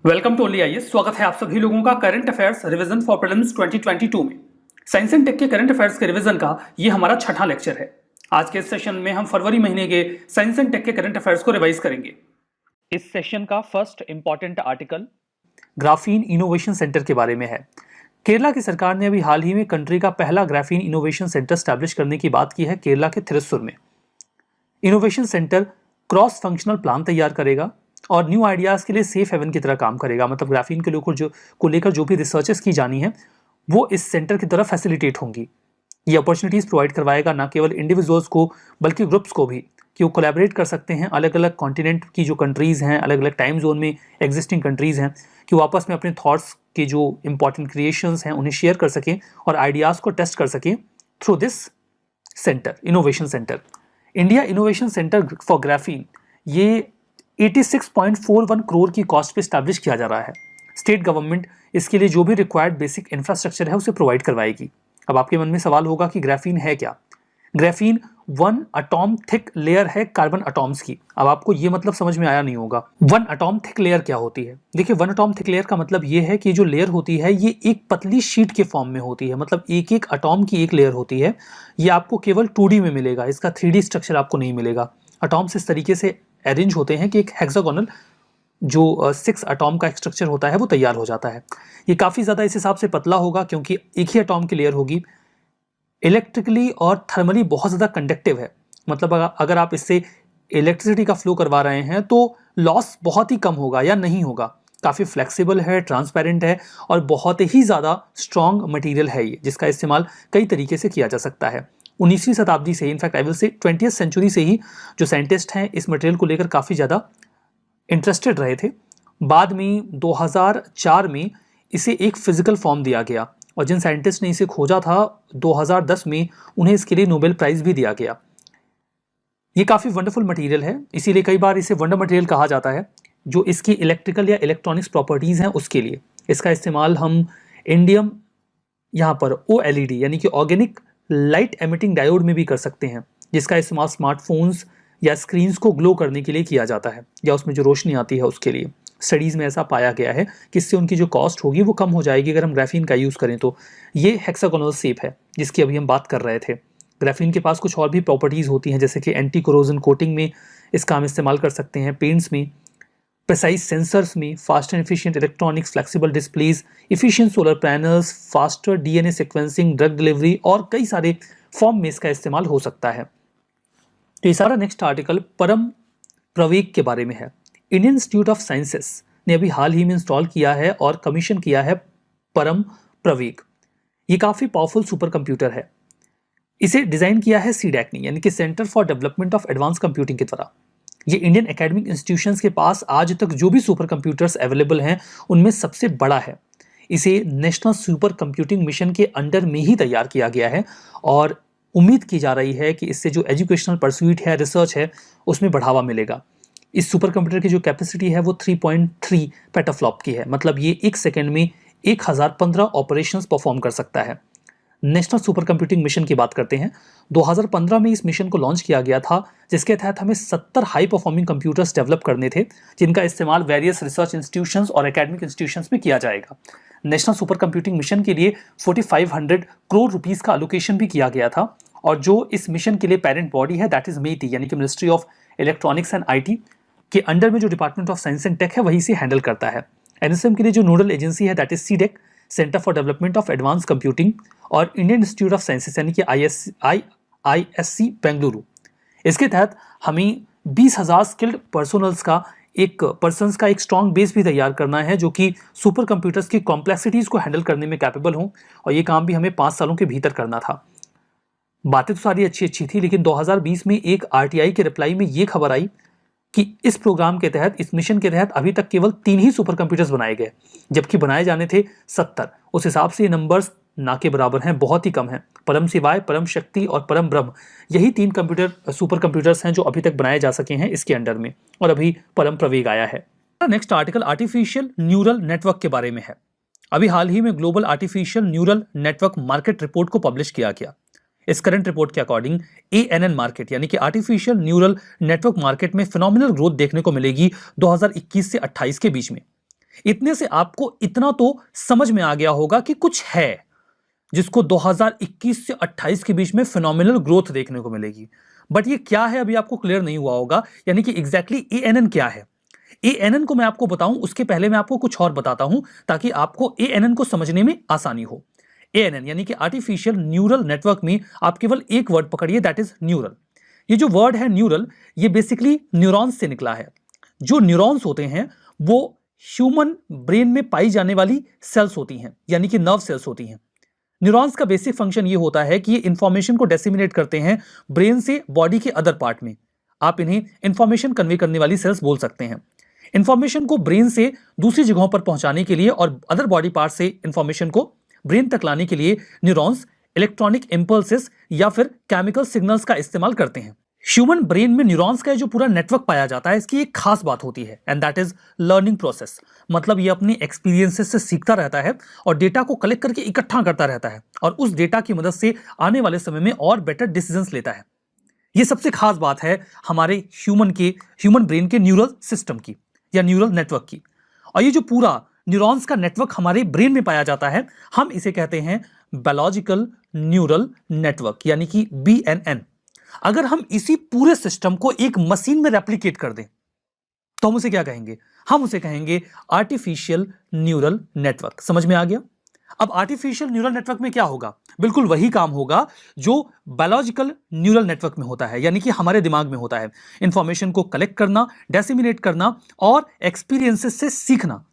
Welcome to only IAS. स्वागत है आप सभी लोगों का current affairs revision for prelims 2022 में। साइंस एंड टेक के करंट अफेयर्स के रिवीजन का ये हमारा छठा लेक्चर है। आज के इस सेशन में हम फरवरी महीने के साइंस एंड टेक के करंट अफेयर्स को रिवाइज करेंगे। इस सेशन का first important article graphene innovation centre के बारे में है। केरला की सरकार ने अभी हाल ही में कंट्री का पहला ग्राफीन इनोवेशन सेंटर स्टैब्लिश करने की बात की है केरला के थिरुसुर में। Innovation centre cross functional plan तैयार करेगा और न्यू आइडियाज़ के लिए सेफ हेवन की तरह काम करेगा। मतलब ग्राफीन के लोगों को लेकर जो भी रिसर्चेस की जानी है वो इस सेंटर की तरफ फैसिलिटेट होंगी। ये अपॉर्चुनिटीज़ प्रोवाइड करवाएगा ना केवल इंडिविजुअल्स को बल्कि ग्रुप्स को भी, कि वो कोलैबोरेट कर सकते हैं। अलग अलग कॉन्टिनेंट की जो कंट्रीज़ हैं, अलग अलग टाइम जोन में एग्जिस्टिंग कंट्रीज़ हैं, कि वो आपस में अपने थॉट्स के जो इंपॉर्टेंट क्रिएशंस हैं उन्हें शेयर कर सकें और आइडियाज़ को टेस्ट कर सकें through this centre, innovation centre. India innovation centre for graphene ये 86.41 करोड़ की कॉस्ट पे स्टैब्लिश किया जा रहा है। स्टेट गवर्नमेंट इसके लिए जो भी रिक्वायर्ड बेसिक इंफ्रास्ट्रक्चर है उसे प्रोवाइड करवाएगी। अब आपके मन में सवाल होगा कि ग्राफीन है क्या? ग्राफीन 1 एटॉम थिक लेयर है कार्बन एटॉम्स की। अब आपको ये मतलब समझ में आया नहीं होगा। 1 एटॉम थिक लेयर क्या होती है? देखिए, 1 एटॉम थिक लेयर का मतलब ये है कि जो लेयर होती है ये एक पतली शीट के फॉर्म में होती है। मतलब एक एक एटॉम की एक लेयर होती है। ये आपको केवल 2D में मिलेगा, इसका 3D स्ट्रक्चर आपको नहीं मिलेगा। एटॉम्स इस तरीके से अरेंज होते हैं कि एक हेक्सागोनल जो 6 एटॉम का स्ट्रक्चर होता है वो तैयार हो जाता है। ये काफ़ी ज़्यादा इस हिसाब से पतला होगा क्योंकि एक ही एटॉम की लेयर होगी। इलेक्ट्रिकली और थर्मली बहुत ज़्यादा कंडक्टिव है। मतलब अगर आप इससे इलेक्ट्रिसिटी का फ्लो करवा रहे हैं तो लॉस बहुत ही कम होगा या नहीं होगा। काफ़ी फ्लेक्सिबल है, ट्रांसपेरेंट है और बहुत ही ज़्यादा स्ट्रॉन्ग मटेरियल है ये, जिसका इस्तेमाल कई तरीके से किया जा सकता है। 19वीं शताब्दी से, in fact I will say 20th century से ही जो साइंटिस्ट हैं इस मटेरियल को लेकर काफ़ी ज़्यादा इंटरेस्टेड रहे थे। बाद में 2004 में इसे एक फिजिकल फॉर्म दिया गया और जिन साइंटिस्ट ने इसे खोजा था 2010 में उन्हें इसके लिए नोबेल प्राइज भी दिया गया। ये काफ़ी वंडरफुल मटेरियल है, इसीलिए कई बार इसे वंडर मटेरियल कहा जाता है। जो इसकी इलेक्ट्रिकल या इलेक्ट्रॉनिक्स प्रॉपर्टीज़ हैं उसके लिए इसका इस्तेमाल हम इंडियम यहाँ पर OLED यानी कि ऑर्गेनिक लाइट एमिटिंग डायोड में भी कर सकते हैं, जिसका इस्तेमाल स्मार्टफोन्स या स्क्रीन्स को ग्लो करने के लिए किया जाता है या उसमें जो रोशनी आती है उसके लिए। स्टडीज़ में ऐसा पाया गया है कि इससे उनकी जो कॉस्ट होगी वो कम हो जाएगी अगर हम ग्राफीन का यूज़ करें तो। ये हेक्सागोनल शेप है जिसकी अभी हम बात कर रहे थे। ग्राफीन के पास कुछ और भी प्रॉपर्टीज़ होती हैं, जैसे कि एंटी कोरोजन कोटिंग में इसका हम इस्तेमाल कर सकते हैं, पेंट्स में, प्रिसाइज सेंसर्स में, fast and efficient electronics, flexible displays, efficient solar panels, faster DNA sequencing, drug delivery और कई सारे फॉर्म में इसका इस्तेमाल हो सकता है। तो ये सारा नेक्स्ट आर्टिकल परम प्रवेग के बारे में है। इंडियन इंस्टीट्यूट ऑफ साइंसेस ने अभी हाल ही में इंस्टॉल किया है और कमीशन किया है परम प्रवेग। ये काफ़ी पावरफुल सुपर कंप्यूटर है। इसे डिज़ाइन किया है CDAC ने, यानी कि centre for development of advance computing की द्वारा। ये इंडियन एकेडमिक इंस्टीट्यूशंस के पास आज तक जो भी सुपर कंप्यूटर्स अवेलेबल हैं उनमें सबसे बड़ा है। इसे नेशनल सुपर कंप्यूटिंग मिशन के अंडर में ही तैयार किया गया है और उम्मीद की जा रही है कि इससे जो एजुकेशनल परस्यूट है, रिसर्च है, उसमें बढ़ावा मिलेगा। इस सुपर कंप्यूटर की जो कैपेसिटी है वो 3.3 पेटाफ्लॉप की है। मतलब ये एक सेकेंड में 1015 ऑपरेशंस परफॉर्म कर सकता है। नेशनल सुपर कंप्यूटिंग मिशन की बात करते हैं। 2015 में इस मिशन को लॉन्च किया गया था, जिसके तहत हमें 70 हाई परफॉर्मिंग कंप्यूटर्स डेवलप करने थे, जिनका इस्तेमाल वेरियस रिसर्च इंस्टीट्यूशंस और एकेडमिक इंस्टीट्यूशंस में किया जाएगा। नेशनल सुपर कंप्यूटिंग मिशन के लिए 4500 करोड़ रुपीस का एलोकेशन भी किया गया था और जो इस मिशन के लिए पेरेंट बॉडी है दैट इज MEITI यानी कि ministry of electronics and IT के अंडर में जो department of science and tech है वही से हैंडल करता है। NSM के लिए जो नोडल एजेंसी है that is CDAC, centre for development of advance computing, और इंडियन इंस्टीट्यूट ऑफ साइंसेस यानी कि IISc बेंगलुरु। इसके तहत हमें 20,000 स्किल्ड पर्सन्स का एक स्ट्रॉन्ग बेस भी तैयार करना है जो कि सुपर कंप्यूटर्स की कॉम्प्लेक्सिटीज़ को हैंडल करने में कैपेबल हों, और ये काम भी हमें 5 सालों के भीतर करना था। बातें तो सारी अच्छी अच्छी थी, लेकिन 2020 में एक RTI के रिप्लाई में ये खबर आई कि इस प्रोग्राम के तहत, इस मिशन के तहत अभी तक केवल 3 ही सुपर कंप्यूटर्स बनाए गए, जबकि बनाए जाने थे 70। उस हिसाब से ये नंबर्स ना के बराबर हैं, बहुत ही कम हैं। परम शिवाय, परम शक्ति और परम ब्रह्म, यही 3 सुपर कंप्यूटर्स हैं जो अभी तक बनाए जा सके हैं इसके अंडर में, और अभी परम प्रवेग आया है। Next article artificial neural network के बारे में है। अभी हाल ही में global artificial neural network market report को पब्लिश किया गया। इस करंट रिपोर्ट के अकॉर्डिंग ANN मार्केट यानी कि आर्टिफिशियल न्यूरल नेटवर्क मार्केट में फिनोमिनल ग्रोथ देखने को मिलेगी 2021 से 28 के बीच में। इतने से आपको इतना तो समझ में आ गया होगा कि कुछ है जिसको 2021 से 28 के बीच में फिनोमिनल ग्रोथ देखने को मिलेगी। बट ये क्या है अभी आपको क्लियर नहीं हुआ होगा, यानी कि एग्जैक्टली एएनएन क्या है। एएनएन को मैं आपको बताऊं उसके पहले मैं आपको कुछ और बताता हूं ताकि आपको एएनएन को समझने में आसानी हो। एएनएन यानी कि आर्टिफिशियल न्यूरल नेटवर्क में आप केवल एक वर्ड पकड़िए, दैट इज न्यूरल। ये जो वर्ड है न्यूरल, ये बेसिकली न्यूरॉन्स से निकला है। जो न्यूरॉन्स होते हैं वो ह्यूमन ब्रेन में पाई जाने वाली सेल्स होती हैं, यानी कि नर्व सेल्स होती हैं। न्यूरॉन्स का बेसिक फंक्शन ये होता है कि ये इंफॉर्मेशन को डिसेमिनेट करते हैं ब्रेन से बॉडी के अदर पार्ट में। आप इन्हें इंफॉर्मेशन कन्वे करने वाली सेल्स बोल सकते हैं। इंफॉर्मेशन को ब्रेन से दूसरी जगहों पर पहुंचाने के लिए और अदर बॉडी पार्ट से इंफॉर्मेशन को ब्रेन तक लाने के लिए न्यूरॉन्स इलेक्ट्रॉनिक इंपल्सेस या फिर केमिकल सिग्नल्स का इस्तेमाल करते हैं। ह्यूमन ब्रेन में न्यूरॉन्स का जो पूरा नेटवर्क पाया जाता है, इसकी एक खास बात होती है and that is learning process. मतलब ये अपनी एक्सपीरियंसेस से सीखता रहता है और डेटा को कलेक्ट करके इकट्ठा करता रहता है और उस डेटा की मदद से आने वाले समय में और बेटर डिसीजंस लेता है। ये सबसे खास बात है हमारे ह्यूमन ब्रेन के न्यूरल सिस्टम की या न्यूरल नेटवर्क की। और ये जो पूरा न्यूरॉन्स का नेटवर्क हमारे ब्रेन में पाया जाता है, हम इसे कहते हैं बायोलॉजिकल न्यूरल नेटवर्क यानी कि BNN। अगर हम इसी पूरे सिस्टम को एक मशीन में रेप्लिकेट कर दें तो हम उसे क्या कहेंगे? हम उसे कहेंगे आर्टिफिशियल न्यूरल नेटवर्क। समझ में आ गया? अब आर्टिफिशियल न्यूरल नेटवर्क में क्या होगा? बिल्कुल वही काम होगा जो बायोलॉजिकल न्यूरल नेटवर्क में होता है, यानी कि हमारे दिमाग में होता है। इंफॉर्मेशन को कलेक्ट करना, डिसेमिनेट करना और एक्सपीरियंसेस से सीखना।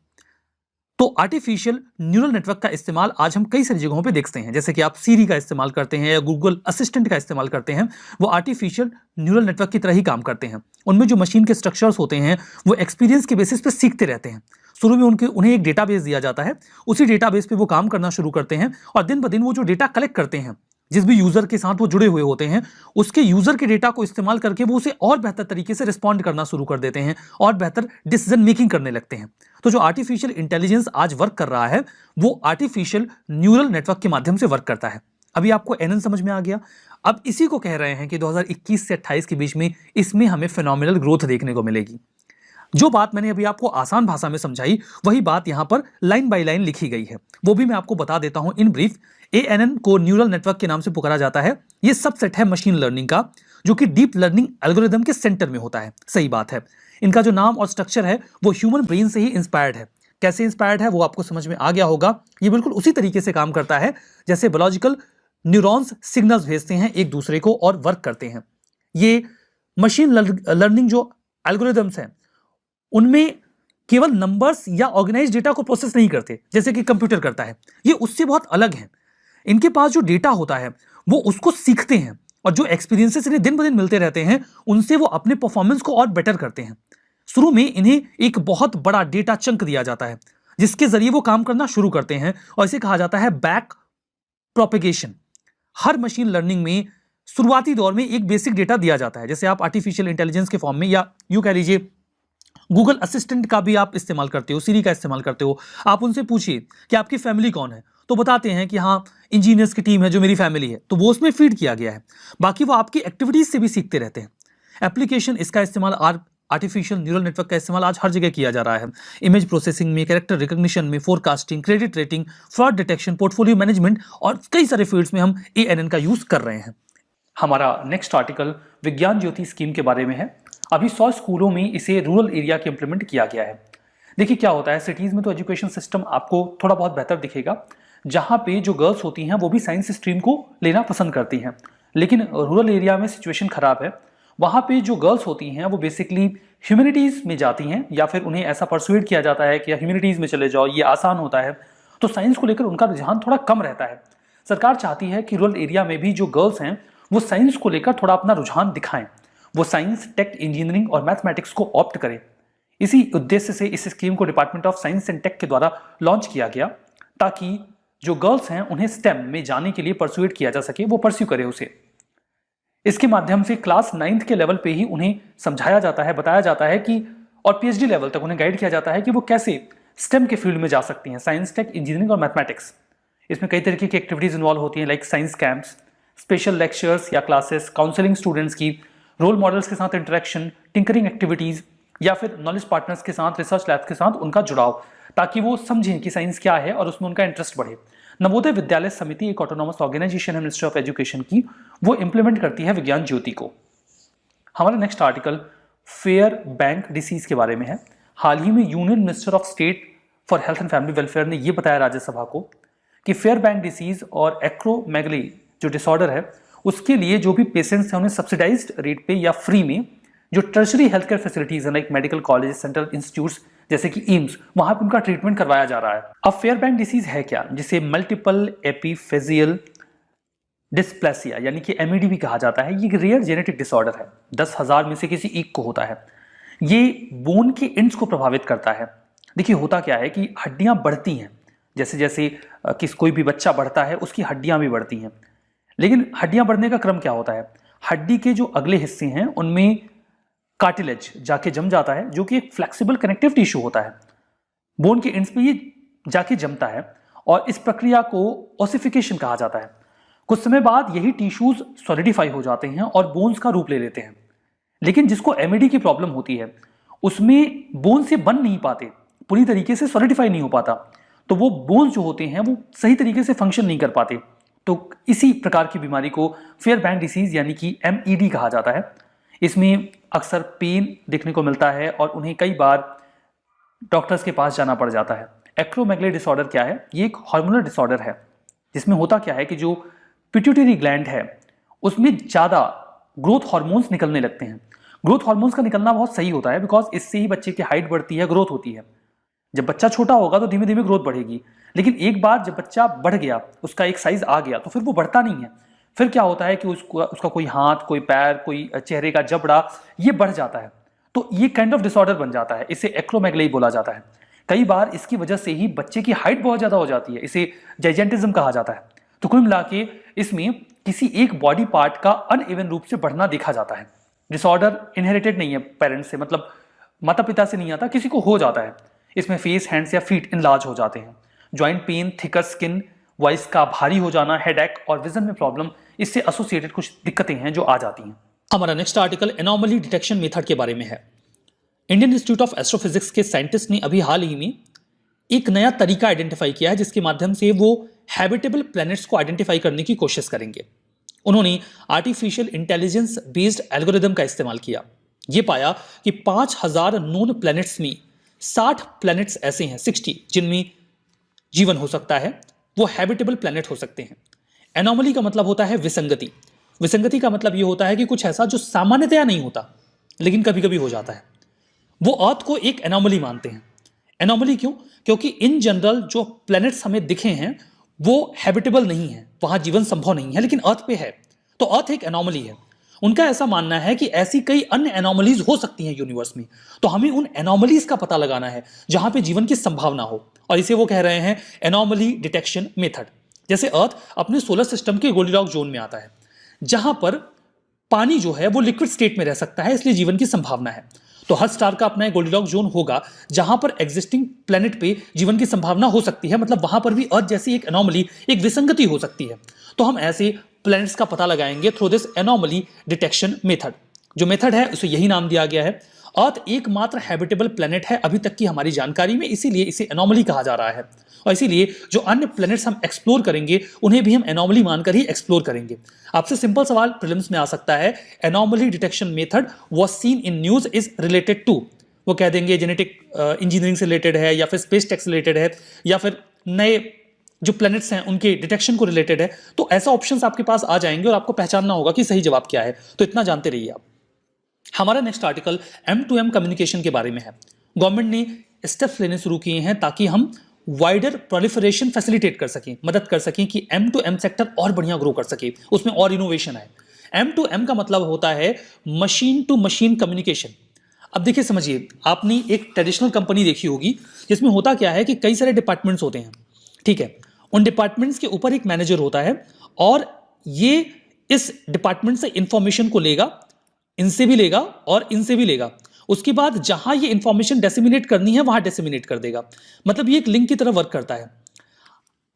तो आर्टिफिशियल न्यूरल नेटवर्क का इस्तेमाल आज हम कई सारी जगहों पे देखते हैं, जैसे कि आप सीरी का इस्तेमाल करते हैं या गूगल असिस्टेंट का इस्तेमाल करते हैं। वो आर्टिफिशियल न्यूरल नेटवर्क की तरह ही काम करते हैं। उनमें जो मशीन के स्ट्रक्चर्स होते हैं वो एक्सपीरियंस के बेसिस पे सीखते रहते हैं। शुरू में उन्हें एक डेटाबेस दिया जाता है, उसी डेटाबेस पे वो काम करना शुरू करते हैं और दिन ब दिन वो जो डेटा कलेक्ट करते हैं, जिस भी यूजर के साथ वो जुड़े हुए होते हैं, उसके यूजर के डेटा को इस्तेमाल करके वो उसे और बेहतर तरीके से रिस्पॉन्ड करना शुरू कर देते हैं और बेहतर डिसीजन मेकिंग करने लगते हैं। तो जो आर्टिफिशियल इंटेलिजेंस आज वर्क कर रहा है वो आर्टिफिशियल न्यूरल नेटवर्क के माध्यम से वर्क करता है। अभी आपको एनएन समझ में आ गया। अब इसी को कह रहे हैं कि 2021 से 28 के बीच में इसमें हमें फिनोमिनल ग्रोथ देखने को मिलेगी। जो बात मैंने अभी आपको आसान भाषा में समझाई वही बात यहां पर लाइन बाय लाइन लिखी गई है, वो भी मैं आपको बता देता हूं इन ब्रीफ। एएनएन को न्यूरल नेटवर्क के नाम से पुकारा जाता है। यह सबसेट है मशीन लर्निंग का, जो कि डीप लर्निंग एल्गोरिदम के सेंटर में होता है। सही बात है। इनका जो नाम और स्ट्रक्चर है वो ह्यूमन ब्रेन से ही इंस्पायर्ड है। कैसे इंस्पायर्ड है वो आपको समझ में आ गया होगा। ये बिल्कुल उसी तरीके से काम करता है जैसे बायोलॉजिकल न्यूरॉन्स सिग्नल्स भेजते हैं एक दूसरे को और वर्क करते हैं। ये मशीन लर्निंग जो एल्गोरिदम्स हैं उनमें केवल नंबर्स या ऑर्गेनाइज डेटा को प्रोसेस नहीं करते जैसे कि कंप्यूटर करता है। ये उससे बहुत अलग है। इनके पास जो डेटा होता है वो उसको सीखते हैं और जो एक्सपीरियंसेस इन्हें दिन ब दिन मिलते रहते हैं उनसे वो अपने परफॉर्मेंस को और बेटर करते हैं। शुरू में इन्हें एक बहुत बड़ा डेटा चंक दिया जाता है जिसके जरिए वो काम करना शुरू करते हैं और इसे कहा जाता है बैक प्रोपेगेशन। हर मशीन लर्निंग में शुरुआती दौर में एक बेसिक डेटा दिया जाता है, जैसे आप आर्टिफिशियल इंटेलिजेंस के फॉर्म में या यूं कह लीजिए गूगल असिस्टेंट का भी आप इस्तेमाल करते हो, सीरी का इस्तेमाल करते हो। आप उनसे पूछिए कि आपकी फैमिली कौन है, तो बताते हैं कि हाँ इंजीनियर्स की टीम है जो मेरी फैमिली है, तो वो उसमें फीड किया गया है। बाकी वो आपकी एक्टिविटीज से भी सीखते रहते हैं। एप्लीकेशन इसका इस्तेमाल आर्टिफिशियल न्यूरल नेटवर्क का इस्तेमाल आज हर जगह किया जा रहा है। इमेज प्रोसेसिंग में, कैरेक्टर रिकॉग्निशन में, forecasting, credit rating, fraud detection, portfolio management और कई सारे फील्ड्स में हम एएनएन का यूज कर रहे हैं। हमारा नेक्स्ट आर्टिकल विज्ञान ज्योति स्कीम के बारे में है। अभी 100 स्कूलों में इसे रूरल एरिया के इंप्लीमेंट किया गया है। देखिए क्या होता है, सिटीज़ में तो एजुकेशन सिस्टम आपको थोड़ा बहुत बेहतर दिखेगा, जहाँ पे जो गर्ल्स होती हैं वो भी साइंस स्ट्रीम को लेना पसंद करती हैं। लेकिन रूरल एरिया में सिचुएशन ख़राब है। वहाँ पे जो गर्ल्स होती हैं वो बेसिकली ह्यूमैनिटीज़ में जाती हैं या फिर उन्हें ऐसा परसुएड किया जाता है कि ह्यूमैनिटीज़ में चले जाओ, ये आसान होता है। तो साइंस को लेकर उनका रुझान थोड़ा कम रहता है। सरकार चाहती है कि रूरल एरिया में भी जो गर्ल्स हैं वो साइंस को लेकर थोड़ा अपना रुझान दिखाएं, वो साइंस, टेक, इंजीनियरिंग और मैथमेटिक्स को ऑप्ट करें। इसी उद्देश्य से इस स्कीम को department of science and tech के द्वारा लॉन्च किया गया, ताकि जो गर्ल्स हैं उन्हें स्टेम में जाने के लिए परसुएड किया जा सके, वो परस्यू करें उसे। इसके माध्यम से क्लास 9th के लेवल पे ही उन्हें समझाया जाता है, बताया जाता है कि और पीएचडी लेवल तक उन्हें गाइड किया जाता है कि वो कैसे स्टेम के फील्ड में जा सकती हैं, साइंस, टेक, इंजीनियरिंग और मैथमेटिक्स। इसमें कई तरीके की एक्टिविटीज इन्वॉल्व होती हैं, like science camps, special lectures या क्लासेस, काउंसलिंग स्टूडेंट्स की, रोल मॉडल्स के साथ इंटरेक्शन, टिंकरिंग एक्टिविटीज, या फिर नॉलेज पार्टनर्स के साथ, रिसर्च लैब्स के साथ उनका जुड़ाव, ताकि वो समझें कि साइंस क्या है और उसमें उनका इंटरेस्ट बढ़े। नवोदय विद्यालय समिति एक ऑटोनॉमस ऑर्गेनाइजेशन है मिनिस्ट्री ऑफ एजुकेशन की, वो इंप्लीमेंट करती है विज्ञान ज्योति को। हमारा next article fair bank disease के बारे में है। हाल ही में union minister of state for health and family welfare ने यह बताया राज्यसभा को कि फेयर बैंक डिसीज और एक्रोमेगली जो डिसऑर्डर है उसके लिए जो भी पेशेंट्स हैं उन्हें सब्सिडाइज्ड रेट पे या फ्री में जो टर्शरी हेल्थ केयर फैसिलिटीज है, like medical college, central institutes जैसे कि एम्स, वहां पर उनका ट्रीटमेंट करवाया जा रहा है। अब फेयर बैंक डिसीज है क्या, जिसे मल्टीपल एपिफेजियल डिस्प्लेसिया यानी कि MED भी कहा जाता है। ये एक रेयर जेनेटिक डिसऑर्डर है, 10,000 में से किसी एक को होता है। ये बोन के एंड्स को प्रभावित करता है। देखिए होता क्या है कि हड्डियां बढ़ती हैं, जैसे जैसे कोई भी बच्चा बढ़ता है उसकी हड्डियां भी बढ़ती हैं, लेकिन हड्डियां बढ़ने का क्रम क्या होता है, हड्डी के जो अगले हिस्से हैं उनमें कार्टिलेज जाके जम जाता है, जो कि एक फ्लेक्सिबल कनेक्टिव टिश्यू होता है। बोन के एंड्स पे ये जाके जमता है और इस प्रक्रिया को ओसिफिकेशन कहा जाता है। कुछ समय बाद यही टिश्यूज सॉलिडिफाई हो जाते हैं और बोन्स का रूप ले लेते हैं। लेकिन जिसको MED की प्रॉब्लम होती है उसमें बोन से बन नहीं पाते, पूरी तरीके से सॉलिडिफाई नहीं हो पाता, तो वो बोन्स जो होते हैं वो सही तरीके से फंक्शन नहीं कर पाते। तो इसी प्रकार की बीमारी को फेयर बैंक डिसीज यानी कि MED कहा जाता है। इसमें अक्सर पेन देखने को मिलता है और उन्हें कई बार डॉक्टर्स के पास जाना पड़ जाता है। एक्रोमेगली डिसऑर्डर क्या है, ये एक हार्मोनल डिसऑर्डर है जिसमें होता क्या है कि जो पिट्यूटरी ग्लैंड है उसमें ज़्यादा ग्रोथ हार्मोन्स निकलने लगते हैं। ग्रोथ हार्मोन्स का निकलना बहुत सही होता है, बिकॉज इससे ही बच्चे की हाइट बढ़ती है, ग्रोथ होती है। जब बच्चा छोटा होगा तो धीमे धीमे ग्रोथ बढ़ेगी, लेकिन एक बार जब बच्चा बढ़ गया, उसका एक साइज आ गया, तो फिर वो बढ़ता नहीं है। फिर क्या होता है कि उसका कोई हाथ, कोई पैर, कोई चेहरे का जबड़ा ये बढ़ जाता है, तो ये काइंड ऑफ डिसऑर्डर बन जाता है। इसे एक्रोमेगली बोला जाता है। कई बार इसकी वजह से ही बच्चे की हाइट बहुत ज्यादा हो जाती है, इसे जाइजेंटिज्म कहा जाता है। तो कुल मिला के इसमें किसी एक बॉडी पार्ट का अनइवन रूप से बढ़ना देखा जाता है। डिसऑर्डर इनहेरिटेड नहीं है पेरेंट्स से, मतलब माता पिता से नहीं आता, किसी को हो जाता है। इसमें फेस, हैंड्स या फीट इनलार्ज हो जाते हैं। Joint pain, thicker skin, voice का भारी हो जाना, हेडेक और विजन में प्रॉब्लम, इससे एसोसिएटेड कुछ दिक्कतें हैं जो आ जाती हैं। हमारा next article anomaly detection method के बारे में है। इंडियन इंस्टीट्यूट ऑफ एस्ट्रोफिजिक्स के साइंटिस्ट ने अभी हाल ही में एक नया तरीका आइडेंटिफाई किया है जिसके माध्यम से वो हैबिटेबल प्लैनेट्स को आइडेंटिफाई करने की कोशिश करेंगे। उन्होंने आर्टिफिशियल इंटेलिजेंस बेस्ड एल्गोरिदम का इस्तेमाल किया। ये पाया कि 5000 नोन प्लैनेट्स में 60 प्लैनेट्स ऐसे हैं, 60, जिनमें जीवन हो सकता है, वो हैबिटेबल प्लैनेट हो सकते हैं। एनोमली का मतलब होता है विसंगति। विसंगति का मतलब ये होता है कि कुछ ऐसा जो सामान्यतया नहीं होता लेकिन कभी कभी हो जाता है। वो अर्थ को एक एनोमली मानते हैं। एनोमली क्यों? क्योंकि इन जनरल जो प्लैनेट्स हमें दिखे हैं वो हैबिटेबल नहीं है, वहां जीवन संभव नहीं है, लेकिन अर्थ पे है, तो अर्थ एक एनोमली है। उनका ऐसा मानना है कि ऐसी कई अन्य एनोमलीज हो सकती हैं यूनिवर्स में, तो हमें उन एनोमलीज का पता लगाना है जहां पे जीवन की संभावना हो, और इसे वो कह रहे हैं एनोमली डिटेक्शन मेथड। जैसे अर्थ अपने सोलर सिस्टम के गोल्डीलॉक्स जोन में आता है, जहां पर पानी जो है वो लिक्विड स्टेट में रह सकता है, इसलिए जीवन की संभावना है। तो हर स्टार का अपना एक गोल्डीलॉक्स जोन होगा जहां पर एग्जिस्टिंग प्लेनेट पे जीवन की संभावना हो सकती है, मतलब वहां पर भी अर्थ जैसी एक एनोमली, एक विसंगति हो सकती है। तो हम ऐसे प्लैनेट्स का पता लगाएंगे through this anomaly detection method. जो मेथड है उसे यही नाम दिया गया है। अर्थ एकमात्र हैबिटेबल प्लेनेट है अभी तक की हमारी जानकारी में, इसीलिए इसे एनोमली कहा जा रहा है। और इसीलिए जो अन्य प्लैनेट्स हम एक्सप्लोर करेंगे उन्हें भी हम एनोमली मानकर ही एक्सप्लोर करेंगे। आपसे सिंपल सवाल प्रीलिम्स में आ सकता है, anomaly detection method was seen in news is related to, वो कह देंगे जेनेटिक इंजीनियरिंग से रिलेटेड है, या फिर स्पेस टेक से रिलेटेड है, या फिर नए जो प्लैनेट्स हैं उनके डिटेक्शन को रिलेटेड है। तो ऐसा ऑप्शंस आपके पास आ जाएंगे और आपको पहचानना होगा कि सही जवाब क्या है। तो इतना जानते रहिए आप। हमारा नेक्स्ट आर्टिकल M2M कम्युनिकेशन के बारे में है। गवर्नमेंट ने स्टेप्स लेने शुरू किए हैं ताकि हम वाइडर प्रोलिफरेशन फैसिलिटेट कर सकें, मदद कर सकें कि M2M सेक्टर और बढ़िया ग्रो कर सके, उसमें और इनोवेशन है। M2M का मतलब होता है मशीन टू मशीन कम्युनिकेशन। अब देखिए, समझिए, आपने एक ट्रेडिशनल कंपनी देखी होगी जिसमें होता क्या है कि कई सारे डिपार्टमेंट्स होते हैं, ठीक है। उन डिपार्टमेंट्स के ऊपर एक मैनेजर होता है और ये इस डिपार्टमेंट से इंफॉर्मेशन को लेगा, इनसे भी लेगा और इनसे भी लेगा। उसके बाद जहां ये इंफॉर्मेशन डिसेमिनेट करनी है वहां डिसेमिनेट कर देगा। मतलब ये एक लिंक की तरह वर्क करता है।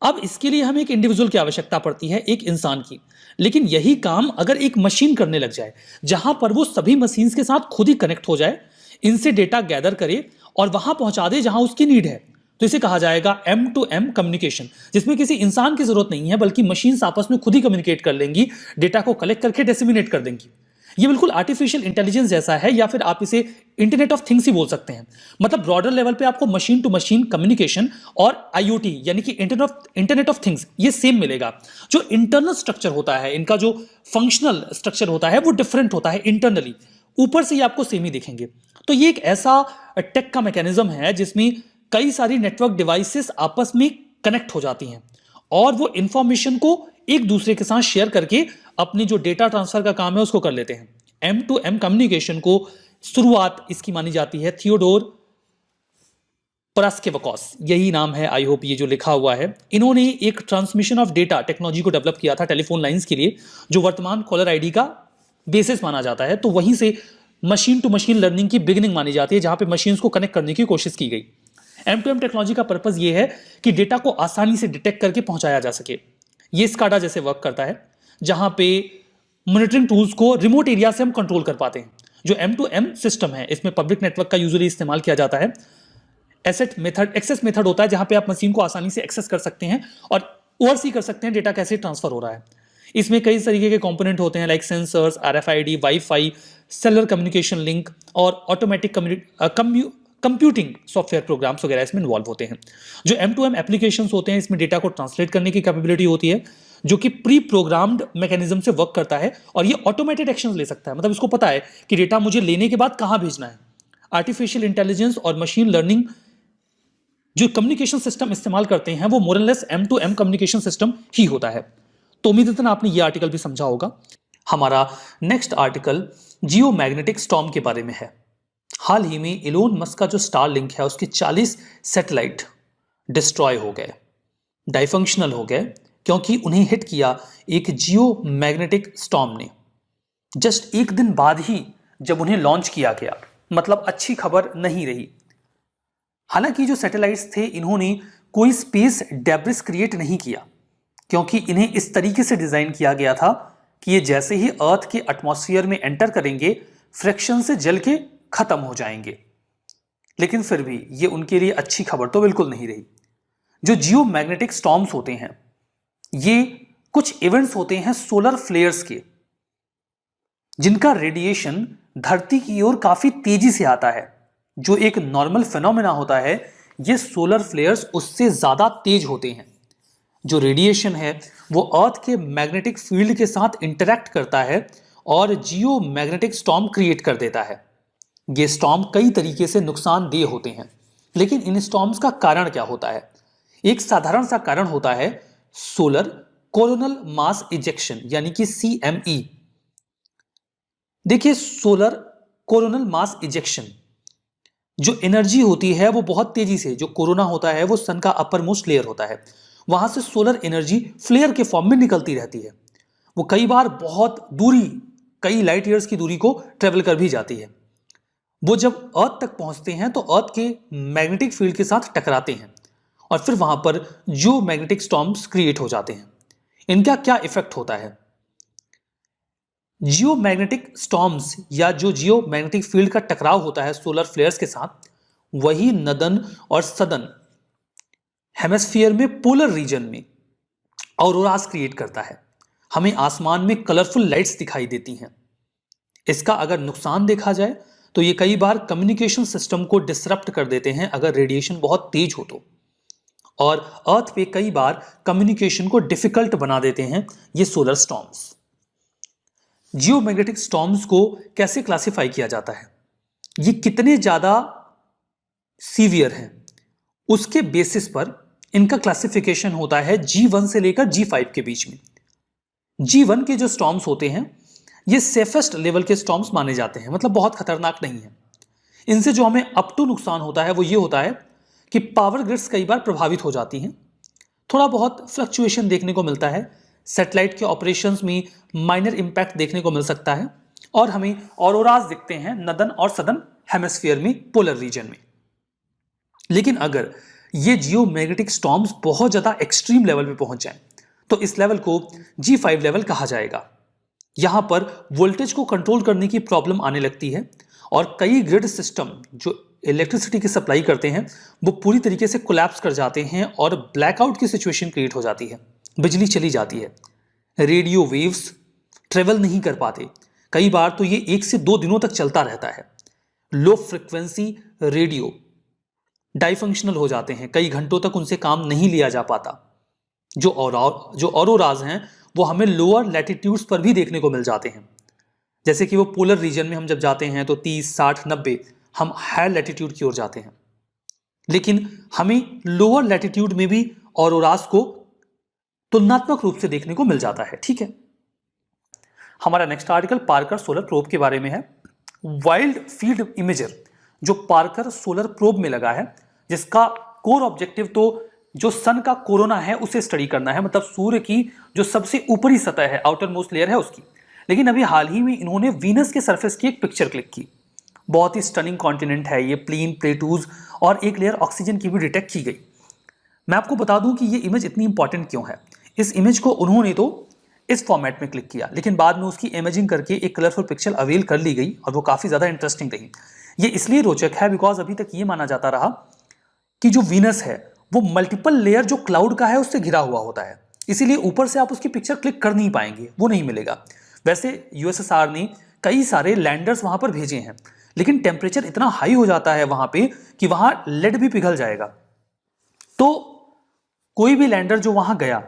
अब इसके लिए हमें एक इंडिविजुअल की आवश्यकता पड़ती है, एक इंसान की। लेकिन यही काम अगर एक मशीन करने लग जाए, जहां पर वो सभी मशीन्स के साथ खुद ही कनेक्ट हो जाए, इनसे डेटा गैदर करे और वहां पहुंचा दे जहां उसकी नीड है। तो इसे कहा जाएगा M2M कम्युनिकेशन, जिसमें किसी इंसान की जरूरत नहीं है बल्कि मशीन्स आपस में खुद ही कम्युनिकेट कर लेंगी, डेटा को कलेक्ट करके डिसेमिनेट कर देंगी। ये बिल्कुल आर्टिफिशियल इंटेलिजेंस जैसा है, या फिर आप इसे इंटरनेट ऑफ थिंग्स ही बोल सकते हैं। मतलब ब्रॉडर लेवल पे आपको मशीन टू मशीन कम्युनिकेशन और IoT यानी कि इंटरनेट ऑफ थिंग्स ये सेम मिलेगा। जो इंटरनल स्ट्रक्चर होता है, इनका जो फंक्शनल स्ट्रक्चर होता है वो डिफरेंट होता है इंटरनली, ऊपर से ये आपको सेम ही दिखेंगे। तो ये एक ऐसा टेक का मैकेनिज्म है जिसमें कई सारी नेटवर्क डिवाइसेस आपस में कनेक्ट हो जाती हैं और वो इंफॉर्मेशन को एक दूसरे के साथ शेयर करके अपनी जो डेटा ट्रांसफर का काम है उसको कर लेते हैं। M2M कम्युनिकेशन को शुरुआत इसकी मानी जाती है थियोडोर परास्केवकॉस, यही नाम है, आई होप ये जो लिखा हुआ है। इन्होंने एक ट्रांसमिशन ऑफ डेटा टेक्नोलॉजी को डेवलप किया था टेलीफोन लाइंस के लिए, जो वर्तमान कॉलर आईडी का बेसिस माना जाता है। तो वहीं से मशीन टू मशीन लर्निंग की बिगिनिंग मानी जाती है, जहां पे मशीन्स को कनेक्ट करने की कोशिश की गई। M2M टेक्नोलॉजी का पर्पस ये है कि डेटा को आसानी से डिटेक्ट करके पहुंचाया जा सके। ये स्काडा जैसे वर्क करता है, जहां पे मॉनिटरिंग टूल्स को रिमोट एरिया से हम कंट्रोल कर पाते हैं। जो M2M सिस्टम है, इसमें पब्लिक नेटवर्क का यूजुअली इस्तेमाल किया जाता है। एक्सेस मेथड होता है, जहां पे आप मशीन को आसानी से एक्सेस कर सकते हैं और ओवरसी कर सकते हैं डेटा कैसे ट्रांसफर हो रहा है। इसमें कई तरीके के कंपोनेंट होते हैं, like sensors, RFID, wifi, cellular communication link और ऑटोमेटिक कंप्यूटिंग सॉफ्टवेयर प्रोग्राम्स वगैरह इसमें इन्वॉल्व होते हैं। जो M2M एप्लीकेशंस होते हैं, इसमें डेटा को ट्रांसलेट करने की कैपेबिलिटी होती है, जो कि प्री प्रोग्राम्ड मैकेनिज्म से वर्क करता है और ये ऑटोमेटेड एक्शंस ले सकता है। मतलब इसको पता है कि डेटा मुझे लेने के बाद कहां भेजना है। आर्टिफिशियल इंटेलिजेंस और मशीन लर्निंग जो कम्युनिकेशन सिस्टम इस्तेमाल करते हैं वो मोर और लेस M2M कम्युनिकेशन सिस्टम ही होता है। तो उम्मीद है आपने ये आर्टिकल भी समझा होगा। हमारा नेक्स्ट आर्टिकल जियो मैग्नेटिक स्टॉर्म के बारे में है। हाल ही में इलोन मस्क का जो स्टारलिंक है, उसके 40 सैटेलाइट डिस्ट्रॉय हो गए, डाइफंक्शनल हो गए, क्योंकि उन्हें हिट किया एक जियो मैग्नेटिक स्टॉर्म ने। जस्ट एक दिन बाद ही जब उन्हें लॉन्च किया गया, मतलब अच्छी खबर नहीं रही। हालांकि जो सैटेलाइट्स थे, इन्होंने कोई स्पेस डेब्रिस क्रिएट नहीं किया, क्योंकि इन्हें इस तरीके से डिजाइन किया गया था कि ये जैसे ही अर्थ के एटमॉस्फेयर में एंटर करेंगे, फ्रिक्शन से जल के खत्म हो जाएंगे। लेकिन फिर भी ये उनके लिए अच्छी खबर तो बिल्कुल नहीं रही। जो जियो मैग्नेटिक स्टॉर्म्स होते हैं, ये कुछ इवेंट्स होते हैं सोलर फ्लेयर्स के, जिनका रेडिएशन धरती की ओर काफी तेजी से आता है। जो एक नॉर्मल फिनोमेना होता है, ये सोलर फ्लेयर्स उससे ज्यादा तेज होते हैं। जो रेडिएशन है वो अर्थ के मैग्नेटिक फील्ड के साथ इंटरैक्ट करता है और जियो मैग्नेटिक स्टॉर्म क्रिएट कर देता है। ये स्टॉर्म कई तरीके से नुकसानदेह होते हैं, लेकिन इन स्टॉर्म्स का कारण क्या होता है? एक साधारण सा कारण होता है सोलर कोरोनल मास इजेक्शन, यानी कि CME। देखिए, सोलर कोरोनल मास इजेक्शन जो एनर्जी होती है वो बहुत तेजी से, जो कोरोना होता है वो सन का अपर मोस्ट लेयर होता है, वहां से सोलर एनर्जी फ्लेयर के फॉर्म में निकलती रहती है। वो कई बार बहुत दूरी, कई लाइट ईयर्स की दूरी को ट्रेवल कर भी जाती है। वो जब अर्थ तक पहुंचते हैं तो अर्थ के मैग्नेटिक फील्ड के साथ टकराते हैं और फिर वहां पर जियो मैग्नेटिक स्टॉर्म्स क्रिएट हो जाते हैं। इनका क्या इफेक्ट होता है? जियो मैग्नेटिक स्टॉर्म्स या जो जियो मैग्नेटिक फील्ड का टकराव होता है सोलर फ्लेयर्स के साथ, वही नदन और सदन हेमिस्फीयर में पोलर रीजन में ऑरोरास क्रिएट करता है। हमें आसमान में कलरफुल लाइट्स दिखाई देती हैं। इसका अगर नुकसान देखा जाए तो ये कई बार कम्युनिकेशन सिस्टम को डिसरप्ट कर देते हैं अगर रेडिएशन बहुत तेज हो तो, और अर्थ पे कई बार कम्युनिकेशन को डिफिकल्ट बना देते हैं ये सोलर स्टॉर्म्स। जियोमैग्नेटिक स्टॉर्म्स को कैसे क्लासिफाई किया जाता है, ये कितने ज्यादा सीवियर हैं, उसके बेसिस पर इनका क्लासिफिकेशन होता है G1 से लेकर G5 के बीच में। G1 के जो स्टॉर्म्स होते हैं ये सेफेस्ट लेवल के स्टॉर्म्स माने जाते हैं, मतलब बहुत खतरनाक नहीं है। इनसे जो हमें अप टू नुकसान होता है वो ये होता है कि पावर ग्रिड्स कई बार प्रभावित हो जाती हैं, थोड़ा बहुत फ्लक्चुएशन देखने को मिलता है, सैटेलाइट के ऑपरेशंस में माइनर इंपैक्ट देखने को मिल सकता है, और हमें ऑरोरास दिखते हैं नदन और सदन हेमिस्फीयर में, पोलर रीजन में। लेकिन अगर ये जियो मैग्नेटिक स्टॉर्म्स बहुत ज्यादा एक्सट्रीम लेवल पे पहुंच जाएं तो इस लेवल को G5 लेवल कहा जाएगा। यहां पर वोल्टेज को कंट्रोल करने की प्रॉब्लम आने लगती है और कई ग्रिड सिस्टम जो इलेक्ट्रिसिटी की सप्लाई करते हैं वो पूरी तरीके से कोलैप्स कर जाते हैं और ब्लैकआउट की सिचुएशन क्रिएट हो जाती है, बिजली चली जाती है, रेडियो वेव्स ट्रेवल नहीं कर पाते, कई बार तो ये 1 से 2 दिनों तक चलता रहता है। लो फ्रिक्वेंसी रेडियो डाइफंक्शनल हो जाते हैं, कई घंटों तक उनसे काम नहीं लिया जा पाता। जो ऑरोराज हैं वो हमें लोअर लैटिट्यूड्स पर भी देखने को मिल जाते हैं, जैसे कि वो पोलर रीजन में हम जब जाते हैं तो 30, 60, 90 हम हायर लैटिट्यूड की ओर जाते हैं, लेकिन हमें लोअर लैटिट्यूड में भी ऑरोराज को तुलनात्मक रूप से देखने को मिल जाता है। ठीक है, हमारा next article Parker solar probe के बारे में है। वाइल्ड फील्ड इमेजर जो पार्कर सोलर प्रोब में लगा है, जिसका कोर ऑब्जेक्टिव तो जो सन का कोरोना है उसे स्टडी करना है, मतलब सूर्य की जो सबसे ऊपरी सतह है, आउटर मोस्ट लेयर है उसकी। लेकिन अभी हाल ही में इन्होंने वीनस के सरफेस की एक पिक्चर क्लिक की। बहुत ही स्टनिंग कॉन्टिनेंट है ये, प्लेन प्लेटूज और एक लेयर ऑक्सीजन की भी डिटेक्ट की गई। मैं आपको बता दूं कि ये इमेज इतनी इंपॉर्टेंट क्यों है। इस इमेज को उन्होंने तो इस फॉर्मेट में क्लिक किया, लेकिन बाद में उसकी इमेजिंग करके एक कलरफुल पिक्चर अवेल कर ली गई और वो काफी ज्यादा इंटरेस्टिंग रही। ये इसलिए रोचक है बिकॉज अभी तक ये माना जाता रहा कि जो वीनस है वो मल्टीपल लेयर जो क्लाउड का है उससे घिरा हुआ होता है, इसीलिए ऊपर से आप उसकी पिक्चर क्लिक कर नहीं पाएंगे, वो नहीं मिलेगा। वैसे यूएसएसआर ने कई सारे लैंडर्स वहां पर भेजे हैं, लेकिन टेम्परेचर इतना हाई हो जाता है वहां पे कि वहां लेड भी पिघल जाएगा। तो कोई भी लैंडर जो वहां गया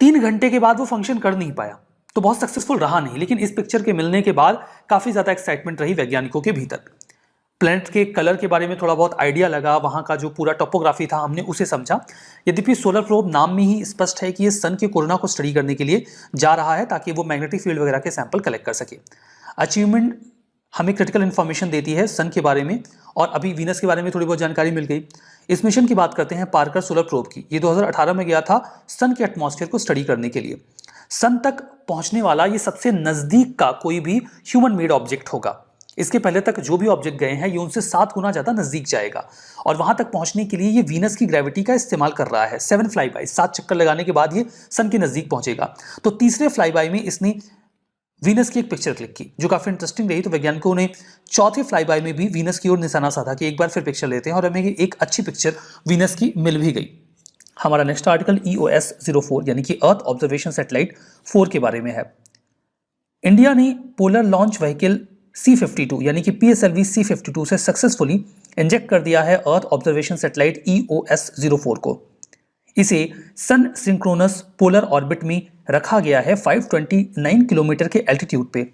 3 घंटे के बाद वो फंक्शन कर नहीं पाया, तो बहुत सक्सेसफुल रहा नहीं। लेकिन इस पिक्चर के मिलने के बाद काफी ज्यादा एक्साइटमेंट रही वैज्ञानिकों के भीतर। प्लैनेट के कलर के बारे में थोड़ा बहुत आइडिया लगा, वहां का जो पूरा टोपोग्राफी था हमने उसे समझा। यद्यपि सोलर प्रोब नाम में ही स्पष्ट है कि ये सन के कोरोना को स्टडी करने के लिए जा रहा है ताकि वो मैग्नेटिक फील्ड वगैरह के सैंपल कलेक्ट कर सके। अचीवमेंट हमें क्रिटिकल इन्फॉर्मेशन देती है सन के बारे में, और अभी वीनस के बारे में थोड़ी बहुत जानकारी मिल गई। इस मिशन की बात करते हैं पार्कर सोलर प्रोब की। ये 2018 में गया था सन के एटमॉस्फेयर को स्टडी करने के लिए। सन तक पहुंचने वाला ये सबसे नजदीक का कोई भी ह्यूमन मेड ऑब्जेक्ट होगा। इसके पहले तक जो भी ऑब्जेक्ट गए हैं ये उनसे 7 गुना ज्यादा नजदीक जाएगा, और वहां तक पहुंचने के लिए ये वीनस की ग्रेविटी का इस्तेमाल कर रहा है। 7 फ्लाईबाई, 7 चक्कर लगाने के बाद ये सन के नजदीक पहुंचेगा। तो तीसरे फ्लाईबाई में इसने वीनस की एक पिक्चर क्लिक की जो काफी इंटरेस्टिंग रही। तो वैज्ञानिकों ने चौथे फ्लाईबाई में भी वीनस की ओर निशाना साधा कि एक बार फिर पिक्चर लेते हैं, और हमें एक अच्छी पिक्चर वीनस की मिल भी गई। हमारा नेक्स्ट आर्टिकल EOS 04 यानी कि अर्थ ऑब्जर्वेशन सैटेलाइट 4 के बारे में है। इंडिया ने पोलर लॉन्च व्हीकल C52 यानी कि PSLV C52 से सक्सेसफुली इंजेक्ट कर दिया है अर्थ ऑब्जर्वेशन सैटेलाइट EOS 04 को। इसे सन सिंक्रोनस पोलर ऑर्बिट में रखा गया है 529 किलोमीटर के एल्टीट्यूड पे।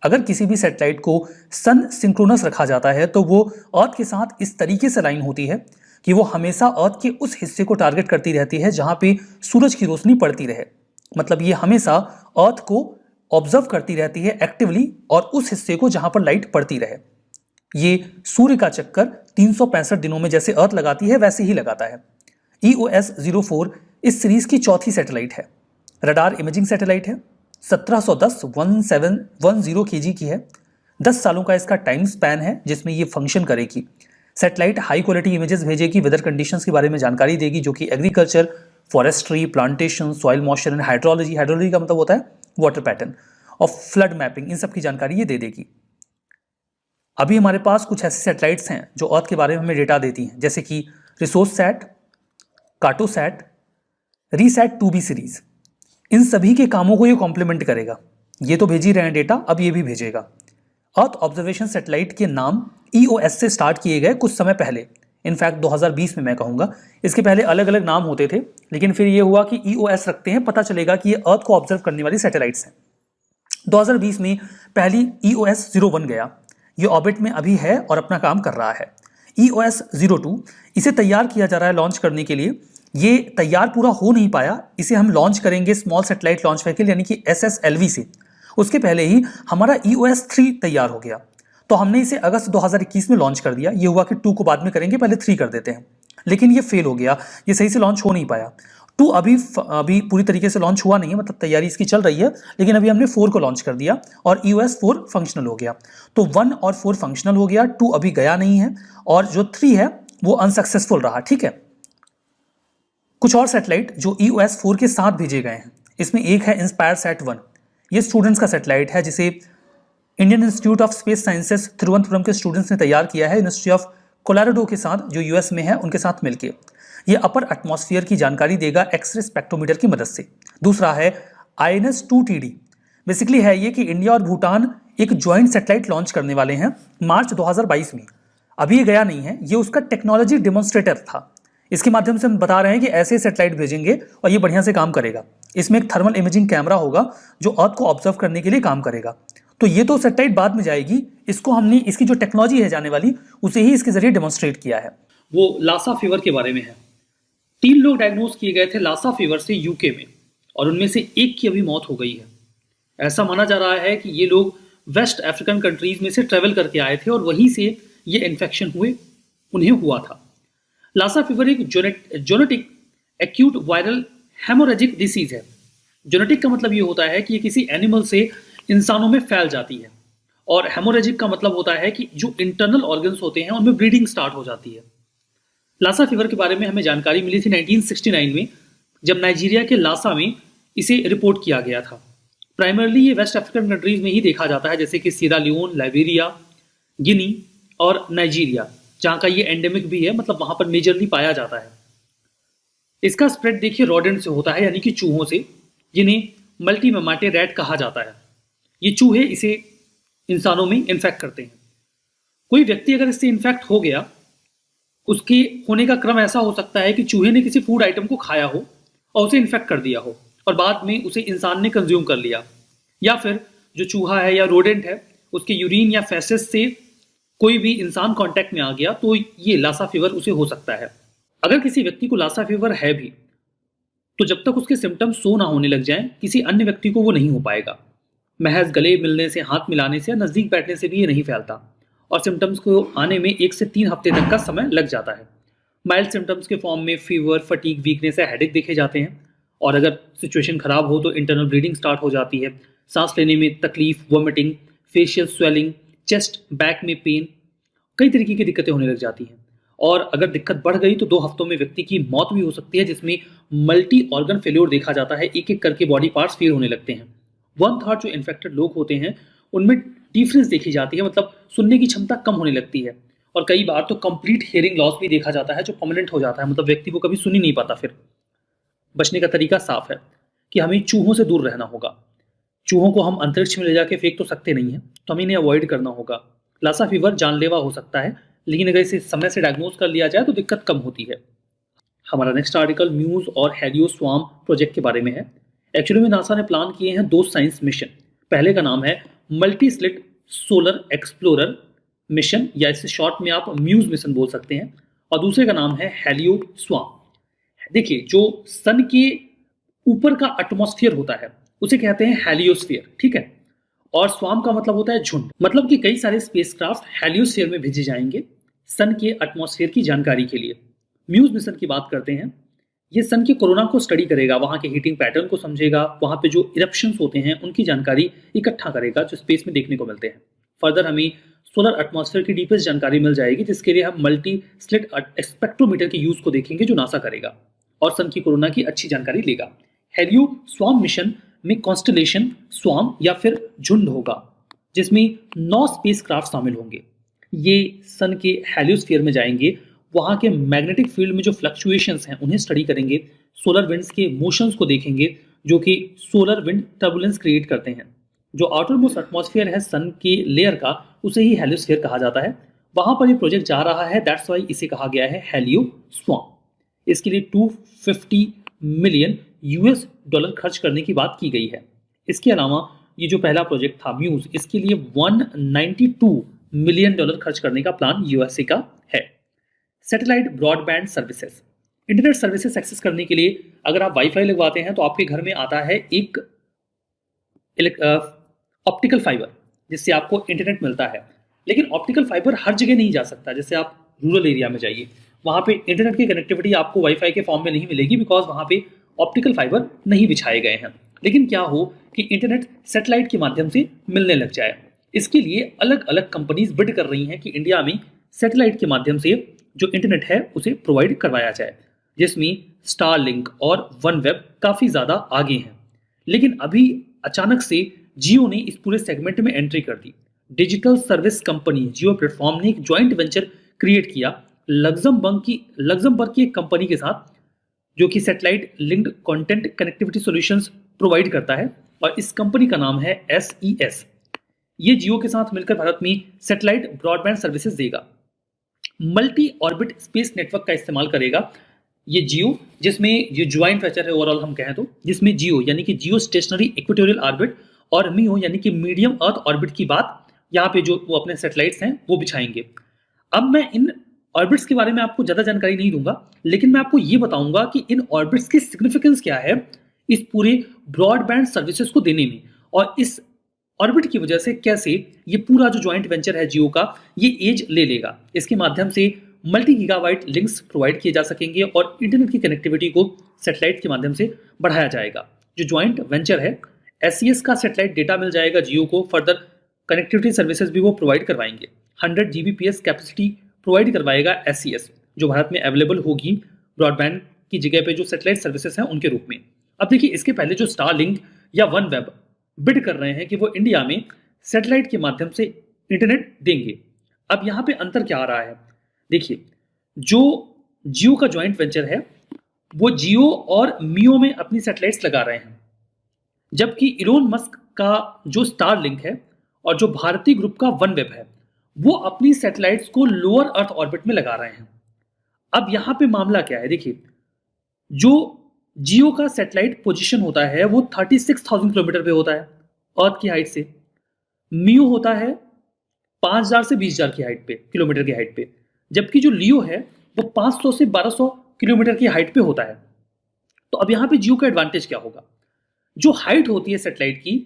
अगर किसी भी सैटेलाइट को सन सिंक्रोनस रखा जाता है तो वो अर्थ के साथ इस तरीके से लाइन होती है कि वो हमेशा अर्थ के उस हिस्से को टारगेट करती रहती है जहां पे सूरज की रोशनी पड़ती रहे। मतलब ये हमेशा अर्थ को ऑब्जर्व करती रहती है एक्टिवली, और उस हिस्से को जहां पर लाइट पड़ती रहे। ये सूर्य का चक्कर 365 दिनों में जैसे अर्थ लगाती है वैसे ही लगाता है। EOS 04 इस सीरीज की चौथी सैटेलाइट है। रडार इमेजिंग सैटेलाइट है, 1710 kg की है। 10 सालों का इसका टाइम स्पैन है जिसमें ये फंक्शन करेगी। सैटेलाइट हाई क्वालिटी इमेजेस भेजेगी, वेदर कंडीशंस के बारे में जानकारी देगी जो कि agriculture, forestry, plantation, soil moisture and hydrology, hydrology का मतलब होता है वाटर पैटर्न, और फ्लड मैपिंग, इन सब की जानकारी ये दे देगी। अभी हमारे पास कुछ ऐसे सैटेलाइट्स हैं जो अर्थ के बारे में हमें डेटा देती हैं, जैसे कि Resourcesat, Cartosat, RISAT 2B series. इन सभी के कामों को ये कॉम्प्लीमेंट करेगा। ये तो भेज ही रहे हैं डेटा, अब ये भी भेजेगा। अर्थ ऑब्जर्वेशन सैटेलाइट के नाम EOS से स्टार्ट किए गए कुछ समय पहले, इनफैक्ट 2020 में मैं कहूँगा। इसके पहले अलग अलग नाम होते थे, लेकिन फिर ये हुआ कि EOS रखते हैं, पता चलेगा कि ये अर्थ को ऑब्जर्व करने वाली सैटेलाइट्स हैं। 2020 में पहली EOS 01 गया। ये ऑर्बिट में अभी है और अपना काम कर रहा है। EOS 02 इसे तैयार किया जा रहा है लॉन्च करने के लिए। ये तैयार पूरा हो नहीं पाया, इसे हम लॉन्च करेंगे स्मॉल सैटेलाइट लॉन्च व्हीकल यानी कि SSLV से। उसके पहले ही हमारा EOS 3 तैयार हो गया, तो हमने इसे अगस्त 2021 में लॉन्च कर दिया। ये हुआ कि 2 को बाद में करेंगे, पहले 3 कर देते हैं, लेकिन ये फेल हो गया, ये सही से लॉन्च हो नहीं पाया। 2 अभी पूरी तरीके से लॉन्च हुआ नहीं है, मतलब तैयारी इसकी चल रही है, लेकिन अभी हमने 4 को लॉन्च कर दिया और EOS 4 फंक्शनल हो गया। तो 1 और 4 फंक्शनल हो गया, 2 अभी गया नहीं है, और जो 3 है वो अनसक्सेसफुल रहा। ठीक है, कुछ और सैटेलाइट जो EOS 4 के साथ भेजे गए हैं, इसमें एक है इंस्पायर सैट 1। ये स्टूडेंट्स का सैटेलाइट है जिसे Indian institute of space sciences Thiruvananthapuram के स्टूडेंट्स ने तैयार किया है यूनिवर्सिटी ऑफ कोलोराडो के साथ, जो यूएस में है, उनके साथ मिलकर। ये अपर एटमॉस्फेयर की जानकारी देगा एक्सरे स्पेक्ट्रोमीटर की मदद से। दूसरा है INS-2TD। बेसिकली है ये कि इंडिया और भूटान एक ज्वाइंट सैटेलाइट लॉन्च करने वाले हैं मार्च 2022 में। अभी ये गया नहीं है, ये उसका टेक्नोलॉजी डेमोन्स्ट्रेटर था। इसके माध्यम से हम बता रहे हैं कि ऐसे सैटेलाइट भेजेंगे और ये बढ़िया से काम करेगा। इसमें एक थर्मल इमेजिंग कैमरा होगा जो अर्थ को ऑब्जर्व करने के लिए काम करेगा। तो ये तो सैटेलाइट बाद में जाएगी, इसको हमने इसकी जो टेक्नोलॉजी है जाने वाली, उसे ही इसके जरिए डेमोन्स्ट्रेट किया है। वो लासा फीवर के बारे में है। 3 लोग डायग्नोज किए गए थे लासा फीवर से यूके में, और उनमें से एक की अभी मौत हो गई है। ऐसा माना जा रहा है कि ये लोग वेस्ट अफ्रीकन कंट्रीज में से ट्रेवल करके आए थे और वहीं से ये इन्फेक्शन उन्हें हुआ था। लासा फीवर एक जोनेटिक एक्यूट वायरल हेमोरेजिक डिसीज है। जोनेटिक का मतलब ये होता है कि ये किसी एनिमल से इंसानों में फैल जाती है, और हेमोरेजिक का मतलब होता है कि जो इंटरनल ऑर्गन्स होते हैं उनमें ब्लीडिंग स्टार्ट हो जाती है। लासा फीवर के बारे में हमें जानकारी मिली थी 1969 में, जब नाइजीरिया के लासा में इसे रिपोर्ट किया गया था। प्राइमरली ये वेस्ट अफ्रीकन कंट्रीज में ही देखा जाता है, जैसे कि सीरा लियोन, लाइबेरिया, गिनी और नाइजीरिया, जहाँ का ये एंडेमिक भी है, मतलब वहाँ पर मेजरली पाया जाता है। इसका स्प्रेड देखिए रोडेंट से होता है, यानी कि चूहों से, जिन्हें मल्टीमेमाटे रैट कहा जाता है। ये चूहे इसे इंसानों में इन्फेक्ट करते हैं। कोई व्यक्ति अगर इससे इन्फेक्ट हो गया, उसके होने का क्रम ऐसा हो सकता है कि चूहे ने किसी फूड आइटम को खाया हो और उसे इन्फेक्ट कर दिया हो, और बाद में उसे इंसान ने कंज्यूम कर लिया, या फिर जो चूहा है या रोडेंट है उसके यूरिन या फैसेस से कोई भी इंसान कांटेक्ट में आ गया, तो ये लासा फीवर उसे हो सकता है। अगर किसी व्यक्ति को लासा फीवर है भी, तो जब तक उसके सिम्टम्स शो ना होने लग जाएं, किसी अन्य व्यक्ति को वो नहीं हो पाएगा। महज गले मिलने से, हाथ मिलाने से या नज़दीक बैठने से भी ये नहीं फैलता, और सिम्टम्स को आने में 1 से 3 हफ्ते तक का समय लग जाता है। माइल्ड सिम्टम्स के फॉर्म में फीवर, फटीग, वीकनेस या हेडेक देखे जाते हैं, और अगर सिचुएशन खराब हो तो इंटरनल ब्लीडिंग स्टार्ट हो जाती है, सांस लेने में तकलीफ, vomiting, facial swelling, chest back में पेन, कई तरीके की दिक्कतें होने लग जाती हैं। और अगर दिक्कत बढ़ गई तो 2 हफ्तों में व्यक्ति की मौत भी हो सकती है, जिसमें मल्टी ऑर्गन फेल्योर देखा जाता है, एक एक करके बॉडी पार्ट्स फेल होने लगते हैं। 1/3 जो इन्फेक्टेड लोग होते हैं उनमें डिफरेंस देखी जाती है, मतलब सुनने की क्षमता कम होने लगती है, और कई बार तो कंप्लीट हियरिंग लॉस भी देखा जाता है, जो परमानेंट हो जाता है, मतलब व्यक्ति को कभी सुन ही नहीं पाता। फिर बचने का तरीका साफ है कि हमें चूहों से दूर रहना होगा। चूहों को हम अंतरिक्ष में ले जाके फेंक तो सकते नहीं हैं, तो हमें इन्हें अवॉइड करना होगा। लासा फीवर जानलेवा हो सकता है, लेकिन अगर इसे समय से डायग्नोज कर लिया जाए तो दिक्कत कम होती है। हमारा नेक्स्ट आर्टिकल म्यूज और हेलियो स्वार्म प्रोजेक्ट के बारे में है। एक्चुअली में नासा ने प्लान किए हैं 2 साइंस मिशन। पहले का नाम है multi slit solar explorer mission, या इससे शॉर्ट में आप म्यूज मिशन बोल सकते हैं, और दूसरे का नाम है हेलियो स्वार्म। देखिए, जो सन के ऊपर का एटमॉस्फेयर होता है उसे कहते हैं हेलियोस्फीयर, ठीक है, और स्वार्म का मतलब होता है झुंड। मतलब कि कई सारे स्पेसक्राफ्ट हेलियोस्फीयर में भेजे जाएंगे सन के एटमॉस्फेयर की जानकारी के लिए। म्यूज मिशन की बात करते हैं, ये सन के कोरोना को स्टडी करेगा, वहाँ के हीटिंग पैटर्न को समझेगा, वहाँ पे जो इरप्शंस होते हैं उनकी जानकारी इकट्ठा करेगा जो स्पेस में देखने को मिलते हैं। फर्दर हमें सोलर एटमॉस्फेयर की डीपेस्ट जानकारी मिल जाएगी, जिसके लिए हम मल्टी स्लिट स्पेक्ट्रोमीटर के यूज को देखेंगे जो नासा करेगा, और सन की कोरोना की अच्छी जानकारी लेगा। हेलियो स्वार्म मिशन में कॉन्स्टलेशन स्वार्म या फिर झुंड होगा, जिसमें 9 स्पेसक्राफ्ट शामिल होंगे। ये सन के हेलियोस्फीयर में जाएंगे, वहाँ के मैग्नेटिक फील्ड में जो फ्लक्चुएशंस हैं उन्हें स्टडी करेंगे, सोलर विंड्स के मोशंस को देखेंगे जो कि सोलर विंड टर्बुलेंस क्रिएट करते हैं। जो आउटर मोस्ट एटमॉस्फेयर है सन के लेयर का, उसे ही हेलियोस्फीयर कहा जाता है। वहाँ पर ये प्रोजेक्ट जा रहा है, दैट्स वाई इसे कहा गया है हेलियो स्वार्म। इसके लिए $250 मिलियन खर्च करने की बात की गई है। इसके अलावा ये जो पहला प्रोजेक्ट था म्यूज, इसके लिए $192 मिलियन खर्च करने का प्लान यूएसए का है। Satellite broadband services, internet services access करने के लिए अगर आप वाईफाई लगवाते हैं तो आपके घर में आता है एक ऑप्टिकल फाइबर, जिससे आपको इंटरनेट मिलता है। लेकिन ऑप्टिकल फाइबर हर जगह नहीं जा सकता। जैसे आप रूरल एरिया में जाइए, वहाँ पे इंटरनेट की कनेक्टिविटी आपको वाईफाई के फॉर्म में नहीं मिलेगी, बिकॉज वहाँ पे ऑप्टिकल फाइबर नहीं बिछाए गए हैं। लेकिन क्या हो कि इंटरनेट सैटेलाइट के माध्यम से मिलने लग जाए, इसके लिए अलग अलग कंपनीज बिड कर रही हैं कि इंडिया में सैटेलाइट के माध्यम से जो इंटरनेट है उसे प्रोवाइड करवाया जाए, जिसमें स्टारलिंक और वनवेब काफ़ी ज़्यादा आगे हैं। लेकिन अभी अचानक से जियो ने इस पूरे सेगमेंट में एंट्री कर दी। डिजिटल सर्विस कंपनी जियो प्लेटफॉर्म ने एक ज्वाइंट वेंचर क्रिएट किया लग्जमबर्ग की एक कंपनी के साथ, जो कि satellite linked content connectivity solutions provide करता है, और इस कंपनी का नाम है SES। ये जियो के साथ मिलकर भारत में सैटेलाइट ब्रॉडबैंड सर्विसेज देगा, मल्टी ऑर्बिट स्पेस नेटवर्क का इस्तेमाल करेगा ये जियो, जिसमें ये ज्वाइंट वेंचर है ओवरऑल हम कहें तो, जिसमें जियो यानी कि जियो स्टेशनरी इक्वेटोरियल ऑर्बिट और मियो यानी कि मीडियम अर्थ ऑर्बिट की बात यहाँ पे जो वो अपने सैटेलाइट्स हैं वो बिछाएंगे। अब मैं इन ऑर्बिट्स के बारे में आपको ज़्यादा जानकारी नहीं दूंगा, लेकिन मैं आपको ये बताऊंगा कि इन ऑर्बिट्स की सिग्निफिकेंस क्या है इस पूरे ब्रॉडबैंड सर्विसेज को देने में, और इस ऑर्बिट की वजह से कैसे ये पूरा जो ज्वाइंट वेंचर है जियो का ये एज ले लेगा। इसके माध्यम से मल्टी गीगाबाइट लिंक्स प्रोवाइड किए जा सकेंगे और इंटरनेट की कनेक्टिविटी को सैटेलाइट के माध्यम से बढ़ाया जाएगा। जो ज्वाइंट वेंचर है SES का सैटेलाइट डेटा मिल जाएगा जियो को, फर्दर कनेक्टिविटी सर्विसेज भी वो प्रोवाइड करवाएंगे। 100 Gbps कैपेसिटी प्रोवाइड करवाएगा SES, जो भारत में अवेलेबल होगी ब्रॉडबैंड की जगह पे जो सैटेलाइट सर्विसेज हैं उनके रूप में। अब देखिए, इसके पहले जो स्टारलिंक या OneWeb बिड कर रहे हैं कि वो इंडिया में सैटेलाइट के माध्यम से इंटरनेट देंगे। अब यहाँ पे अंतर क्या आ रहा है, देखिए, जो जियो का ज्वाइंट वेंचर है वो जियो और मियो में अपनी सैटेलाइट्स लगा रहे हैं, जबकि इलोन मस्क का जो स्टारलिंक है और जो भारती ग्रुप का OneWeb है वो अपनी सैटेलाइट्स को लोअर अर्थ ऑर्बिट में लगा रहे हैं। अब यहां पे मामला क्या है, देखिए, जो जियो का सैटेलाइट पोजीशन होता है वो 36,000 किलोमीटर पे होता है अर्थ की हाइट से, मियो होता है 5,000 से 20,000 की हाइट पे, किलोमीटर की हाइट पे, जबकि जो लियो है वो 500 से 1,200 किलोमीटर की हाइट पे होता है। तो अब यहाँ पे जियो का एडवांटेज क्या होगा, जो हाइट होती है सैटेलाइट की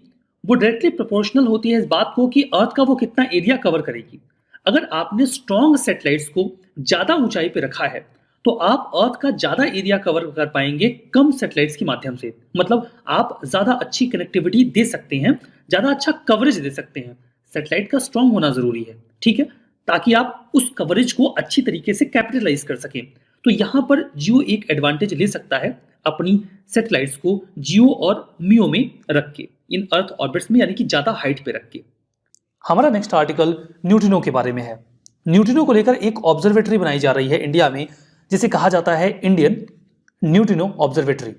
वो डायरेक्टली प्रोपोर्शनल होती है इस बात को कि अर्थ का वो कितना एरिया कवर करेगी। अगर आपने स्ट्रॉन्ग सैटेलाइट्स को ज्यादा ऊंचाई पे रखा है तो आप अर्थ का ज्यादा एरिया कवर कर पाएंगे कम सैटेलाइट्स के माध्यम से, मतलब आप ज्यादा अच्छी कनेक्टिविटी दे सकते हैं, ज्यादा अच्छा कवरेज दे सकते हैं। सैटेलाइट का स्ट्रॉन्ग होना जरूरी है, ठीक है, ताकि आप उस कवरेज को अच्छी तरीके से कैपिटलाइज कर सकें। तो यहां पर जियो एक एडवांटेज ले सकता है अपनी सैटेलाइट्स को जियो और मियो में रख के, इन अर्थ ऑर्बिट्स में, यानी कि ज्यादा हाइट पे रख के। हमारा नेक्स्ट आर्टिकल न्यूट्रिनो के बारे में है। न्यूट्रिनो को लेकर एक ऑब्जर्वेटरी बनाई जा रही है इंडिया में, जिसे कहा जाता है इंडियन न्यूट्रिनो ऑब्जर्वेटरी।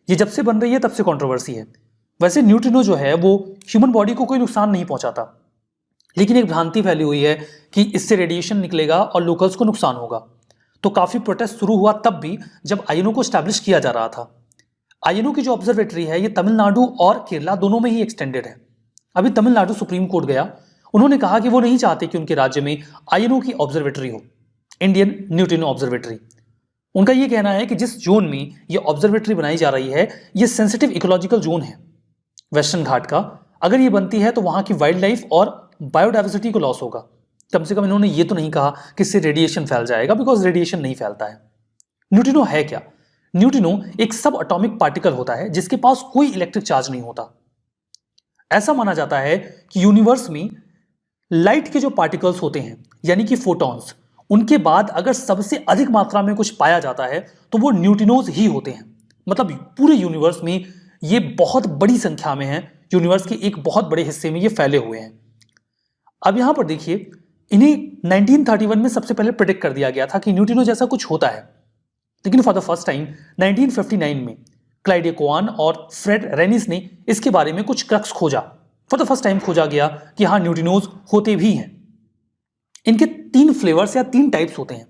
ये जब से बन रही है तब से कंट्रोवर्सी है। वैसे न्यूट्रिनो जो है वो ह्यूमन बॉडी को कोई नुकसान नहीं पहुंचाता, लेकिन एक भ्रांति फैली हुई है कि इससे रेडिएशन निकलेगा और लोकल्स को नुकसान होगा। तो काफी प्रोटेस्ट शुरू हुआ तब भी जब आईएनओ को स्टैब्लिश किया जा रहा था। आईएनओ की जो ऑब्जर्वेटरी है ये तमिलनाडु और केरला दोनों में ही एक्सटेंडेड है। अभी तमिलनाडु सुप्रीम कोर्ट गया, उन्होंने कहा कि वो नहीं चाहते कि उनके राज्य में आईएनओ की ऑब्जर्वेटरी हो, इंडियन न्यूट्रिनो ऑब्जर्वेटरी। उनका ये कहना है कि जिस जोन में ये ऑब्जर्वेटरी बनाई जा रही है ये सेंसिटिव इकोलॉजिकल जोन है वेस्टर्न घाट का। अगर ये बनती है तो वहां की वाइल्ड लाइफ और बायोडाइवर्सिटी को लॉस होगा। कम से कम इन्होंने ये तो नहीं कहा कि इससे रेडिएशन फैल जाएगा, बिकॉज रेडिएशन नहीं फैलता है। न्यूट्रिनो है क्या? न्यूट्रिनो एक सब एटॉमिक पार्टिकल होता है जिसके पास कोई इलेक्ट्रिक चार्ज नहीं होता। ऐसा माना जाता है कि यूनिवर्स में लाइट के जो पार्टिकल्स होते हैं यानी कि फोटॉन्स, उनके बाद अगर सबसे अधिक मात्रा में कुछ पाया जाता है तो वो न्यूट्रिनोज ही होते हैं। मतलब पूरे यूनिवर्स में ये बहुत बड़ी संख्या में है, यूनिवर्स के एक बहुत बड़े हिस्से में ये फैले हुए हैं। अब यहां पर देखिए, इन्हें 1931 में सबसे पहले प्रेडिक्ट कर दिया गया था कि न्यूट्रिनो जैसा कुछ होता है, लेकिन फॉर द फर्स्ट टाइम 1959 में क्लाइडे कोआन और फ्रेड रेनिस ने इसके बारे में कुछ क्रक्स खोजा। फॉर द फर्स्ट टाइम खोजा गया कि हाँ, न्यूट्रिनोज होते भी हैं। इनके 3 फ्लेवर्स या 3 टाइप्स होते हैं।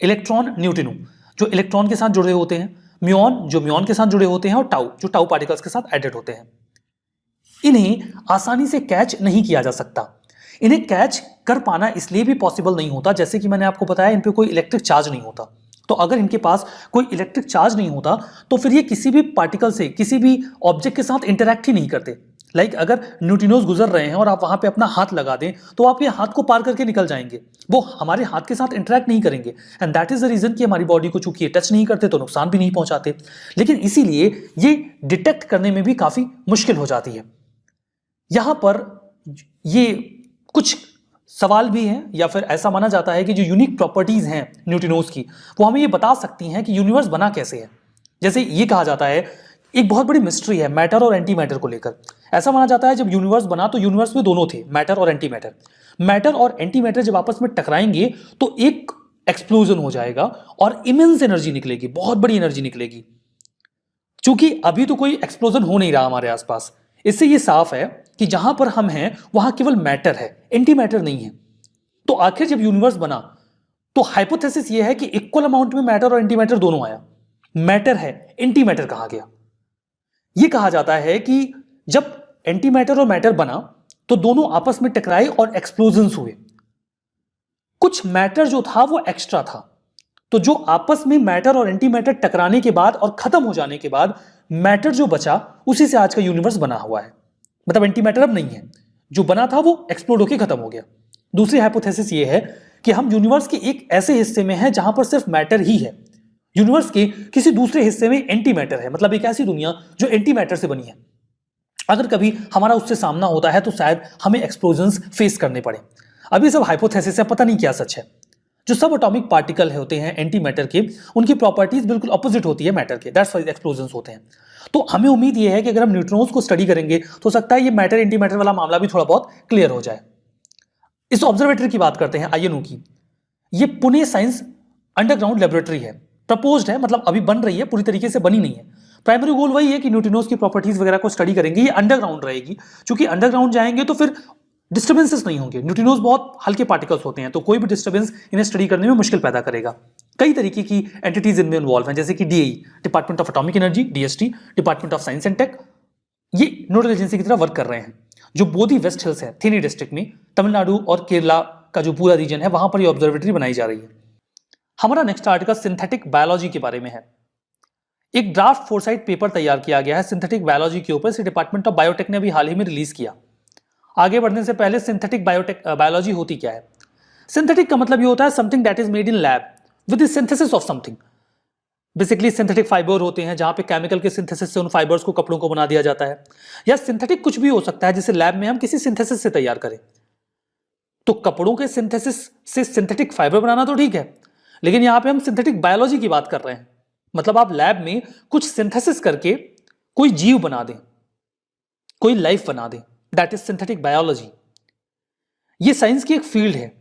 इलेक्ट्रॉन न्यूट्रिनो जो इलेक्ट्रॉन के साथ जुड़े होते हैं, म्यूऑन जो म्यूऑन के साथ जुड़े होते हैं, और टाउ जो टाउ पार्टिकल्स के साथ एडेड होते हैं। इन्हें आसानी से कैच नहीं किया जा सकता। इन्हें कैच कर पाना इसलिए भी पॉसिबल नहीं होता, जैसे कि मैंने आपको बताया, इन पे कोई इलेक्ट्रिक चार्ज नहीं होता। तो अगर इनके पास कोई इलेक्ट्रिक चार्ज नहीं होता तो फिर ये किसी भी पार्टिकल से, किसी भी ऑब्जेक्ट के साथ इंटरैक्ट ही नहीं करते। लाइक अगर न्यूट्रिनोज गुजर रहे हैं और आप वहां पे अपना हाथ लगा दें तो आप ये हाथ को पार करके निकल जाएंगे, वो हमारे हाथ के साथ इंटरैक्ट नहीं करेंगे। And that is the reason कि हमारी बॉडी को चूंकि ये टच नहीं करते तो नुकसान भी नहीं पहुंचाते, लेकिन इसीलिए ये डिटेक्ट करने में भी काफी मुश्किल हो जाती है। यहां पर ये कुछ सवाल भी हैं, या फिर ऐसा माना जाता है कि जो यूनिक प्रॉपर्टीज हैं न्यूट्रिनोज की, वो हमें ये बता सकती हैं कि यूनिवर्स बना कैसे है। जैसे ये कहा जाता है एक बहुत बड़ी मिस्ट्री है मैटर और एंटी मैटर को लेकर। ऐसा माना जाता है जब यूनिवर्स बना तो यूनिवर्स में दोनों थे, मैटर और एंटी मैटर। मैटर और एंटी मैटर जब आपस में टकराएंगे तो एक एक्सप्लोजन हो जाएगा और इमेंस एनर्जी निकलेगी, बहुत बड़ी एनर्जी निकलेगी। क्योंकि अभी तो कोई एक्सप्लोजन हो नहीं रहा हमारे आसपास, इससे ये साफ है कि जहां पर हम हैं वहां केवल मैटर है, एंटी मैटर नहीं है। तो आखिर जब यूनिवर्स बना तो हाइपोथेसिस ये है कि इक्वल अमाउंट में मैटर और एंटी मैटर दोनों आया। मैटर है, एंटी मैटर कहा गया। यह कहा जाता है कि जब एंटी मैटर और मैटर बना तो दोनों आपस में टकराए और एक्सप्लोजन्स हुए। कुछ मैटर जो था वो एक्स्ट्रा था, तो जो आपस में मैटर और एंटी मैटर टकराने के बाद और खत्म हो जाने के बाद मैटर जो बचा उसी से आज का यूनिवर्स बना हुआ है। मतलब एंटी मैटर अब नहीं है, जो बना था वो एक्सप्लोड होकर खत्म हो गया। दूसरी हाइपोथेसिस ये है कि हम यूनिवर्स के एक ऐसे हिस्से में हैं जहां पर सिर्फ मैटर ही है, यूनिवर्स के किसी दूसरे हिस्से में एंटी मैटर है, मतलब एक ऐसी दुनिया जो एंटी मैटर से बनी है। अगर कभी हमारा उससे सामना होता है तो शायद हमें एक्सप्लोजन्स फेस करने पड़े। अभी सब हाइपोथेसिस है, पता नहीं क्या सच है। जो सब एटॉमिक पार्टिकल होते हैं एंटी मैटर के, उनकी प्रॉपर्टीज बिल्कुल ऑपोजिट होती है मैटर के, दैट्स व्हाई एक्सप्लोजन्स होते हैं। तो हमें उम्मीद ये है कि अगर हम न्यूट्रॉन्स को स्टडी करेंगे तो हो सकता है ये मैटर एंटी मैटर वाला मामला भी थोड़ा बहुत क्लियर हो जाए। इस ऑब्जर्वेटरी की बात करते हैं, आईएनओ की। ये पुणे साइंस अंडरग्राउंड लेबोरेटरी है, प्रपोज्ड है, मतलब अभी बन रही है, पूरी तरीके से बनी नहीं है। प्राइमरी गोल वही है कि न्यूट्रिनोज की प्रॉपर्टीज वगैरह को स्टडी करेंगे। ये अंडरग्राउंड रहेगी, क्योंकि अंडरग्राउंड जाएंगे तो फिर डिस्टर्बेंसेस नहीं होंगे। न्यूट्रिनोज बहुत हल्के पार्टिकल्स होते हैं, तो कोई भी डिस्टर्बेंस इन्हें स्टडी करने में मुश्किल पैदा करेगा। कई तरीके की एंटिटीज इनमें इन्वॉल्व हैं, जैसे कि DAE, department of atomic energy, DST, department of science and tech, ये नोडल एजेंसी की तरह वर्क कर रहे हैं। जो बोधी वेस्ट हिल्स है, थेनी डिस्ट्रिक्ट में, तमिलनाडु और केरला का जो पूरा रीजन है, वहां पर ये ऑब्जर्वेटरी बनाई जा रही है। हमारा नेक्स्ट आर्टिकल सिंथेटिक बायोलॉजी के बारे में है। एक ड्राफ्ट फोरसाइट पेपर तैयार किया गया है सिंथेटिक बायोलॉजी के ऊपर, इसे डिपार्टमेंट ऑफ बायोटेक ने अभी हाल ही में रिलीज किया। आगे बढ़ने से पहले सिंथेटिक बायोलॉजी होती क्या है? सिंथेटिक का मतलब ये होता है something that is made in lab with the synthesis of something. Basically synthetic fibre होते हैं जहां पे केमिकल के सिंथेसिस से उन फाइबर्स को, कपड़ों को बना दिया जाता है। या सिंथेटिक कुछ भी हो सकता है जिसे लैब में हम किसी सिंथेसिस से तैयार करें। तो कपड़ों के सिंथेसिस से सिंथेटिक फाइबर बनाना तो ठीक है, लेकिन यहां पे हम सिंथेटिक बायोलॉजी की बात कर रहे हैं। मतलब आप लैब में कुछ सिंथेसिस करके कोई जीव बना दें, कोई लाइफ बना दें, दैट इज सिंथेटिक बायोलॉजी। ये साइंस की एक फील्ड है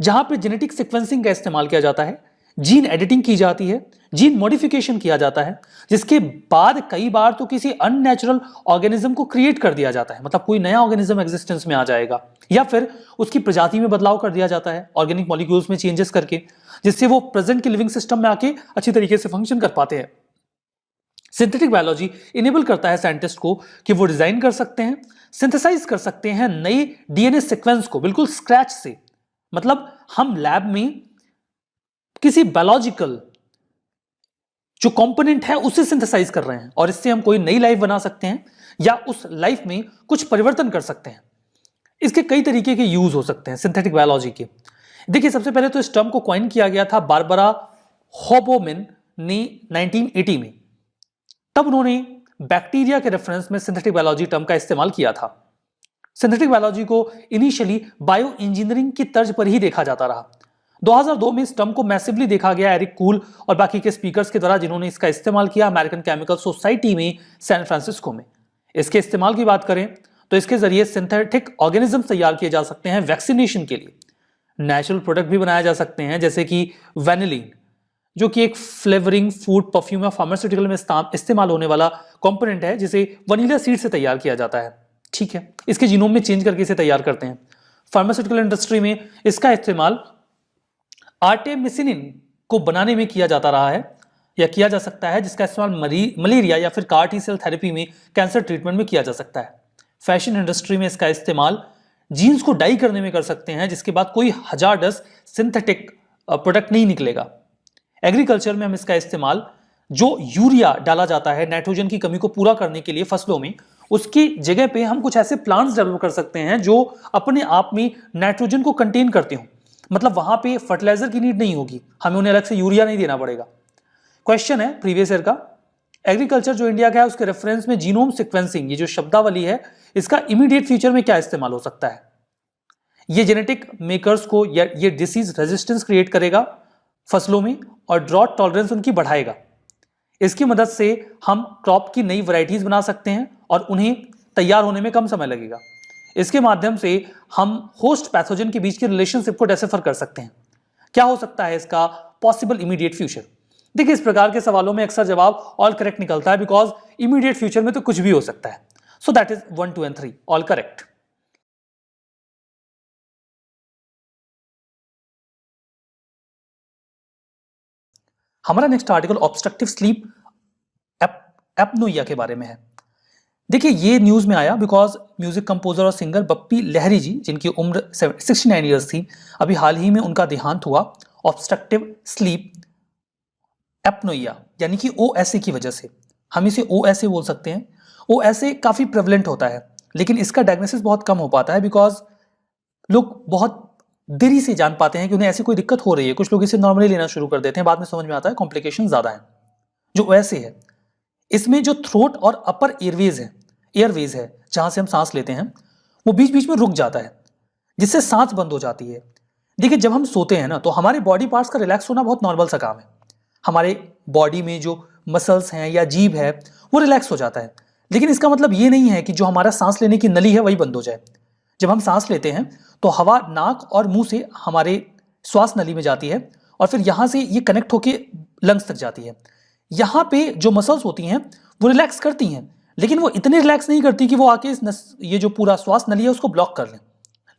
जहां पे जेनेटिक सीक्वेंसिंग का इस्तेमाल किया जाता है, जीन एडिटिंग की जाती है, जीन मॉडिफिकेशन किया जाता है, जिसके बाद कई बार तो किसी अननेचुरल ऑर्गेनिज्म को क्रिएट कर दिया जाता है। मतलब कोई नया ऑर्गेनिज्म एग्जिस्टेंस में आ जाएगा, या फिर उसकी प्रजाति में बदलाव कर दिया जाता है ऑर्गेनिक मॉलिक्यूल्स में चेंजेस करके, जिससे वो प्रेजेंट के लिविंग सिस्टम में आके अच्छी तरीके से फंक्शन कर पाते हैं। सिंथेटिक बायोलॉजी इनेबल करता है साइंटिस्ट को कि वो डिजाइन कर सकते हैं, सिंथेसाइज कर सकते हैं नए डीएनए सीक्वेंस को बिल्कुल स्क्रैच से। मतलब हम लैब में किसी बायोलॉजिकल जो कंपोनेंट है उसे सिंथेसाइज कर रहे हैं, और इससे हम कोई नई लाइफ बना सकते हैं या उस लाइफ में कुछ परिवर्तन कर सकते हैं। इसके कई तरीके के यूज हो सकते हैं सिंथेटिक बायोलॉजी के। देखिए, सबसे पहले तो इस टर्म को कॉइन किया गया था बारबरा होबोमेन ने 1980 में। तब उन्होंने बैक्टीरिया के रेफरेंस में सिंथेटिक बायोलॉजी टर्म का इस्तेमाल किया था। सिंथेटिक बायोलॉजी को इनिशियली बायो इंजीनियरिंग की तर्ज पर ही देखा जाता रहा। 2002 में इस टर्म को मैसिवली देखा गया एरिक कूल और बाकी के स्पीकर्स के द्वारा, जिन्होंने इसका इस्तेमाल किया अमेरिकन केमिकल सोसाइटी में सैन फ्रांसिस्को में। इसके इस्तेमाल की बात करें तो इसके जरिए सिंथेटिक ऑर्गेनिज्म तैयार किए जा सकते हैं वैक्सीनेशन के लिए। नेचुरल प्रोडक्ट भी बनाए जा सकते हैं, जैसे कि वेनिलीन, जो कि एक फ्लेवरिंग फूड, परफ्यूम या फार्मास्यूटिकल में इस्तेमाल होने वाला कंपोनेंट है, जिसे वनीला सीड से तैयार किया जाता है। ठीक है, इसके जीनोम में चेंज करके इसे तैयार करते हैं। फार्मास्यूटिकल इंडस्ट्री में इसका इस्तेमाल आर्टेमिसिनिन को बनाने में किया जाता रहा है या किया जा सकता है, जिसका इस्तेमाल मलेरिया या फिर कार टी सेल थेरेपी में, कैंसर ट्रीटमेंट में किया जा सकता है। फैशन इंडस्ट्री में इसका इस्तेमाल जीन्स को डाई करने में कर सकते हैं, जिसके बाद कोई हजारडस सिंथेटिक प्रोडक्ट नहीं निकलेगा। एग्रीकल्चर में हम इसका इस्तेमाल, जो यूरिया डाला जाता है नाइट्रोजन की कमी को पूरा करने के लिए फसलों में, उसकी जगह पे हम कुछ ऐसे प्लांट्स डेवलप कर सकते हैं जो अपने आप में नाइट्रोजन को कंटेन करते हो। मतलब वहां पे फर्टिलाइजर की नीड नहीं होगी, हमें उन्हें अलग से यूरिया नहीं देना पड़ेगा। क्वेश्चन है प्रीवियस ईयर का, एग्रीकल्चर जो इंडिया का है उसके रेफरेंस में जीनोम सीक्वेंसिंग, ये जो शब्दावली है, इसका इमीडिएट फ्यूचर में क्या इस्तेमाल हो सकता है? ये जेनेटिक मेकर्स को या ये डिसीज रेजिस्टेंस क्रिएट करेगा फसलों में और ड्रॉट टॉलरेंस उनकी बढ़ाएगा। इसकी मदद से हम क्रॉप की नई वैरायटीज बना सकते हैं और उन्हें तैयार होने में कम समय लगेगा। इसके माध्यम से हम होस्ट पैथोजन के बीच के रिलेशनशिप को डेसिफर कर सकते हैं। क्या हो सकता है इसका पॉसिबल इमीडिएट फ्यूचर? देखिए, इस प्रकार के सवालों में अक्सर जवाब ऑल करेक्ट निकलता है, बिकॉज इमीडिएट फ्यूचर में तो कुछ भी हो सकता है। So that is 1, 2 and 3 all correct. हमारा नेक्स्ट आर्टिकल ऑब्स्ट्रक्टिव स्लीप एपनोइया के बारे में है। देखिए, ये न्यूज में आया बिकॉज म्यूजिक कंपोजर और सिंगर बप्पी लहरी जी, जिनकी उम्र 69 ईयर्स थी, अभी हाल ही में उनका देहांत हुआ ऑब्स्ट्रक्टिव स्लीप एपनोइया यानी कि ओएसए की वजह से। हम इसे ओएसए बोल सकते हैं। ओएसए काफी प्रेवलेंट होता है, लेकिन इसका डायग्नोसिस बहुत कम हो पाता है बिकॉज लोग बहुत देरी से जान पाते हैं कि उन्हें ऐसी कोई दिक्कत हो रही है। कुछ लोग इसे नॉर्मली लेना शुरू कर देते हैं, बाद में समझ में आता है कॉम्प्लिकेशन ज्यादा है। जो ओएसए है, इसमें जो थ्रोट और अपर एयरवेज है जहां से हम सांस लेते हैं, वो बीच बीच में रुक जाता है, जिससे सांस बंद हो जाती है। देखिए, जब हम सोते हैं ना, तो हमारे बॉडी पार्ट्स का रिलैक्स होना बहुत नॉर्मल सा काम है। हमारे बॉडी में जो मसल्स हैं या जीभ है वो रिलैक्स हो जाता है, लेकिन इसका मतलब ये नहीं है कि जो हमारा सांस लेने की नली है वही बंद हो जाए। जब हम सांस लेते हैं तो हवा नाक और मुंह से हमारे श्वास नली में जाती है और फिर यहां से ये कनेक्ट होके लंग्स तक जाती है। यहाँ पे जो मसल्स होती हैं वो रिलैक्स करती हैं, लेकिन वो इतनी रिलैक्स नहीं करती कि वो आके ये जो पूरा श्वास नली है उसको ब्लॉक कर लें।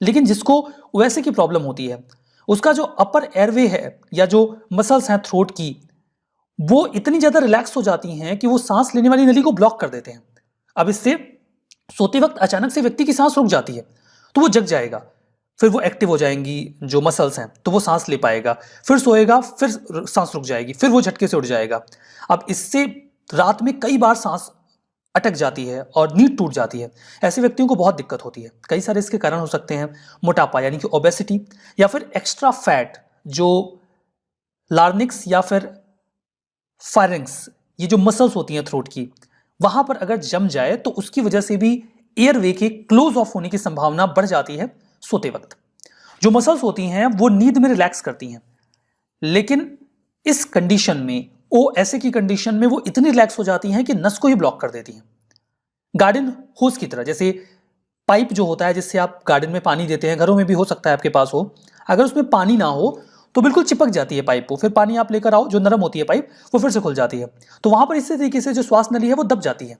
लेकिन जिसको ओएसए की प्रॉब्लम होती है, उसका जो अपर एयरवे है या जो मसल्स हैं थ्रोट की, वो इतनी ज्यादा रिलैक्स हो जाती हैं कि वो सांस लेने वाली नली को ब्लॉक कर देते हैं। अब इससे सोते वक्त अचानक से व्यक्ति की सांस रुक जाती है, तो वो जग जाएगा, फिर वो एक्टिव हो जाएंगी जो मसल्स हैं, तो वो सांस ले पाएगा, फिर सोएगा, फिर सांस रुक जाएगी, फिर वो झटके से उठ जाएगा। अब इससे रात में कई बार सांस अटक जाती है और नींद टूट जाती है। ऐसे व्यक्तियों को बहुत दिक्कत होती है। कई सारे इसके कारण हो सकते हैं, मोटापा यानी कि ओबेसिटी, या फिर एक्स्ट्रा फैट जो लार्निक्स या फिर फायरिंग्स, ये जो मसल्स होती हैं थ्रोट की, वहां पर अगर जम जाए तो उसकी वजह से भी एयरवे के क्लोज ऑफ होने की संभावना बढ़ जाती है सोते वक्त। जो मसल्स होती हैं वो नींद में रिलैक्स करती हैं, लेकिन इस कंडीशन में, ओएसए की कंडीशन में, वो इतनी रिलैक्स हो जाती हैं कि नस को ही ब्लॉक कर देती हैं। गार्डन होस की तरह, जैसे पाइप जो होता है जिससे आप गार्डन में पानी देते हैं, घरों में भी हो सकता है आपके पास हो, अगर उसमें पानी ना हो तो बिल्कुल चिपक जाती है पाइप को। फिर पानी आप लेकर आओ, जो नरम होती है पाइप, वो फिर से खुल जाती है। तो वहां पर इसी तरीके से जो श्वास नली है वो दब जाती है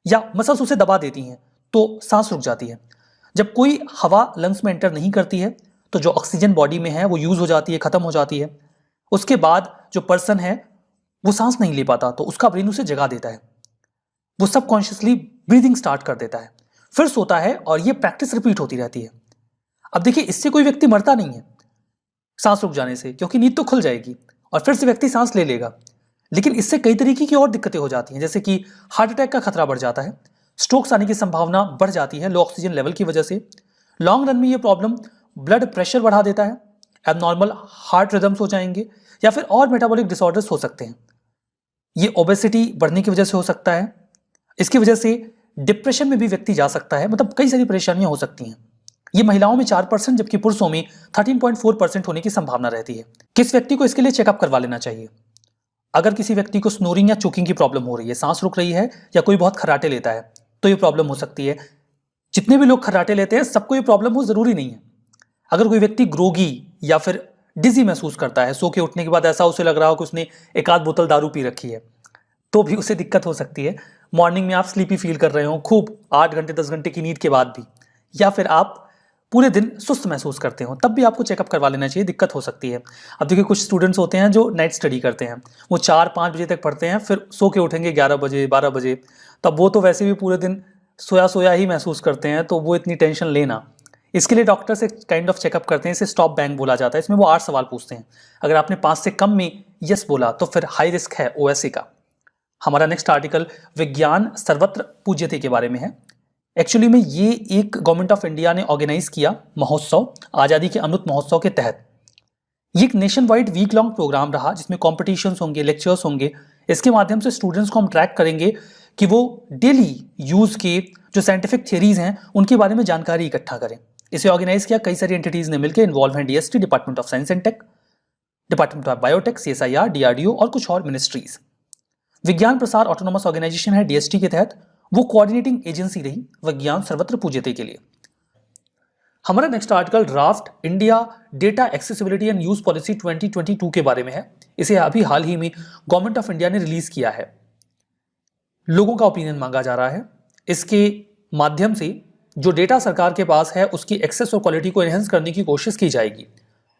या मसल्स उसे दबा देती हैं, तो सांस रुक जाती है। जब कोई हवा लंग्स में एंटर नहीं करती है तो जो ऑक्सीजन बॉडी में है वो यूज हो जाती है, खत्म हो जाती है। उसके बाद जो पर्सन है वो सांस नहीं ले पाता, तो उसका ब्रेन उसे जगा देता है, वो सबकॉन्शियसली ब्रीदिंग स्टार्ट कर देता है, फिर सोता है और ये प्रैक्टिस रिपीट होती रहती है। अब देखिए, इससे कोई व्यक्ति मरता नहीं है सांस रुक जाने से, क्योंकि नींद तो खुल जाएगी और फिर से व्यक्ति सांस ले लेगा। लेकिन इससे कई तरीके की और दिक्कतें हो जाती हैं, जैसे कि हार्ट अटैक का खतरा बढ़ जाता है, स्ट्रोक्स आने की संभावना बढ़ जाती है लो ऑक्सीजन लेवल की वजह से। लॉन्ग रन में ये प्रॉब्लम ब्लड प्रेशर बढ़ा देता है, एबनॉर्मल हार्ट रिदम्स हो जाएंगे, या फिर और मेटाबॉलिक डिसऑर्डर्स हो सकते हैं। ये ओबेसिटी बढ़ने की वजह से हो सकता है। इसकी वजह से डिप्रेशन में भी व्यक्ति जा सकता है, मतलब कई सारी परेशानियां हो सकती हैं। ये महिलाओं में 4%, जबकि पुरुषों में 13.4% होने की संभावना रहती है। किस व्यक्ति को इसके लिए चेकअप करवा लेना चाहिए? अगर किसी व्यक्ति को स्नोरिंग या चोकिंग की प्रॉब्लम हो रही है, सांस रुक रही है, या कोई बहुत खर्राटे लेता है, तो ये प्रॉब्लम हो सकती है। जितने भी लोग खर्राटे लेते हैं सबको ये प्रॉब्लम हो जरूरी नहीं है। अगर कोई व्यक्ति ग्रोगी या फिर डिजी महसूस करता है, सो के उठने के बाद ऐसा उसे लग रहा हो कि उसने एक आध बोतल दारू पी रखी है, तो भी उसे दिक्कत हो सकती है। मॉर्निंग में आप स्लीपी फील कर रहे हो खूब 8 घंटे 10 घंटे की नींद के बाद भी, या फिर आप पूरे दिन सुस्त महसूस करते हो, तब भी आपको चेकअप करवा लेना चाहिए, दिक्कत हो सकती है। अब देखिए, कुछ स्टूडेंट्स होते हैं जो नाइट स्टडी करते हैं, वो 4-5 बजे तक पढ़ते हैं, फिर सो के उठेंगे 11 बजे 12 बजे, तब वो तो वैसे भी पूरे दिन सोया सोया ही महसूस करते हैं, तो वो इतनी टेंशन लेना। इसके लिए डॉक्टर से काइंड ऑफ चेकअप करते हैं, इसे स्टॉप बैंक बोला जाता है। इसमें वो 8 सवाल पूछते हैं, अगर आपने 5 से कम में यस बोला तो फिर हाई रिस्क है ओएसए का। हमारा नेक्स्ट आर्टिकल विज्ञान सर्वत्र पूज्यते के बारे में है। एक्चुअली में ये एक गवर्नमेंट ऑफ इंडिया ने ऑर्गेनाइज किया महोत्सव, आज़ादी के अमृत महोत्सव के तहत। ये एक nationwide week long programme रहा, जिसमें कॉम्पिटिशन्स होंगे, लेक्चर्स होंगे। इसके माध्यम से स्टूडेंट्स को हम ट्रैक करेंगे कि वो डेली यूज के जो साइंटिफिक थियरीज हैं उनके बारे में जानकारी इकट्ठा करें। इसे ऑर्गेनाइज किया कई सारी एंटिटीज ने मिलकर, इन्वॉल्व हैं DST, department of science and tech, department of biotech, CSIR, DRDO और कुछ और मिनिस्ट्रीज। विज्ञान प्रसार ऑटोनोमस ऑर्गेनाइजेशन है डीएसटी के तहत, वो कोऑर्डिनेटिंग एजेंसी रही विज्ञान सर्वत्र पूज्यते के लिए। हमारा next article draft India data accessibility and use policy 2022 के बारे में है। इसे अभी हाल ही में गवर्नमेंट ऑफ इंडिया ने रिलीज किया है। लोगों का ओपिनियन मांगा जा रहा है। इसके माध्यम से जो डेटा सरकार के पास है उसकी एक्सेस और क्वालिटी को एनहेंस करने की कोशिश की जाएगी।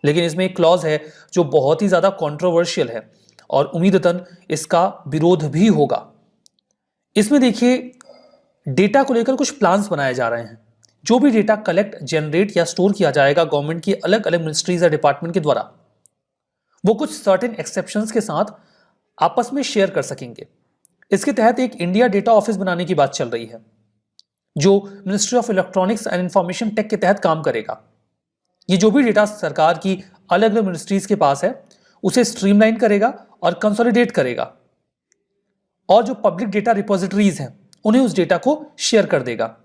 लेकिन इसमें एक क्लॉज है जो बहुत ही ज्यादा कंट्रोवर्शियल है और उम्मीदतन इसका विरोध भी होगा। इसमें देखिए डेटा को लेकर कुछ प्लान्स बनाए जा रहे हैं। जो भी डेटा कलेक्ट, जनरेट या स्टोर किया जाएगा गवर्नमेंट की अलग अलग मिनिस्ट्रीज या डिपार्टमेंट के द्वारा, वो कुछ सर्टेन एक्सेप्शंस के साथ आपस में शेयर कर सकेंगे। इसके तहत एक इंडिया डेटा ऑफिस बनाने की बात चल रही है जो ministry of electronics and information tech के तहत काम करेगा। ये जो भी डेटा सरकार की अलग अलग मिनिस्ट्रीज के पास है उसे स्ट्रीमलाइन करेगा और कंसोलिडेट करेगा और जो पब्लिक डेटा रिपोजिटरीज हैं उन्हें उस डेटा को शेयर कर देगा।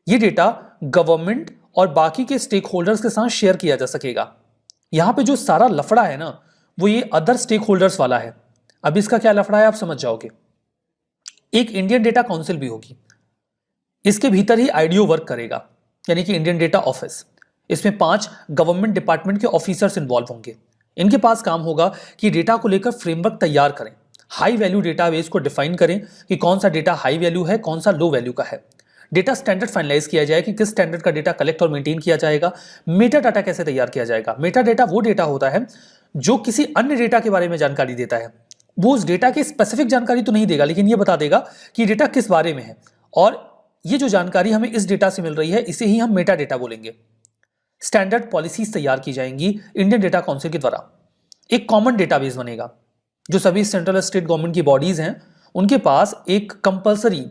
ये डेटा गवर्नमेंट और बाकी के स्टेक होल्डर्स के साथ शेयर किया जा सकेगा। यहां पे जो सारा लफड़ा है ना वो ये अदर स्टेक होल्डर्स वाला है। अब इसका क्या लफड़ा है आप समझ जाओगे। एक इंडियन डेटा काउंसिल भी होगी, इसके भीतर ही आईडीओ वर्क करेगा, यानी कि इंडियन डेटा ऑफिस। इसमें 5 गवर्नमेंट डिपार्टमेंट के ऑफिसर्स इन्वॉल्व होंगे। इनके पास काम होगा कि डेटा को लेकर फ्रेमवर्क तैयार करें, हाई वैल्यू डेटाबेस को डिफाइन करें कि कौन सा डेटा हाई वैल्यू है, कौन सा लो वैल्यू का है। डेटा स्टैंडर्ड फाइनलाइज किया जाए कि किस स्टैंडर्ड का डेटा कलेक्ट और मेंटेन किया जाएगा। मेटा डाटा कैसे तैयार किया जाएगा। मेटा डेटा वो डेटा होता है जो किसी अन्य डेटा के बारे में जानकारी देता है। वो उस डेटा की स्पेसिफिक जानकारी तो नहीं देगा लेकिन ये बता देगा कि डेटा किस बारे में है और ये जो जानकारी हमें इस डेटा से मिल रही है इसे ही हम मेटा डेटा बोलेंगे। स्टैंडर्ड पॉलिसीज तैयार की जाएंगी इंडियन डेटा काउंसिल के द्वारा। एक कॉमन डेटाबेस बनेगा जो सभी सेंट्रल स्टेट गवर्नमेंट की बॉडीज हैं उनके पास एक कंपलसरी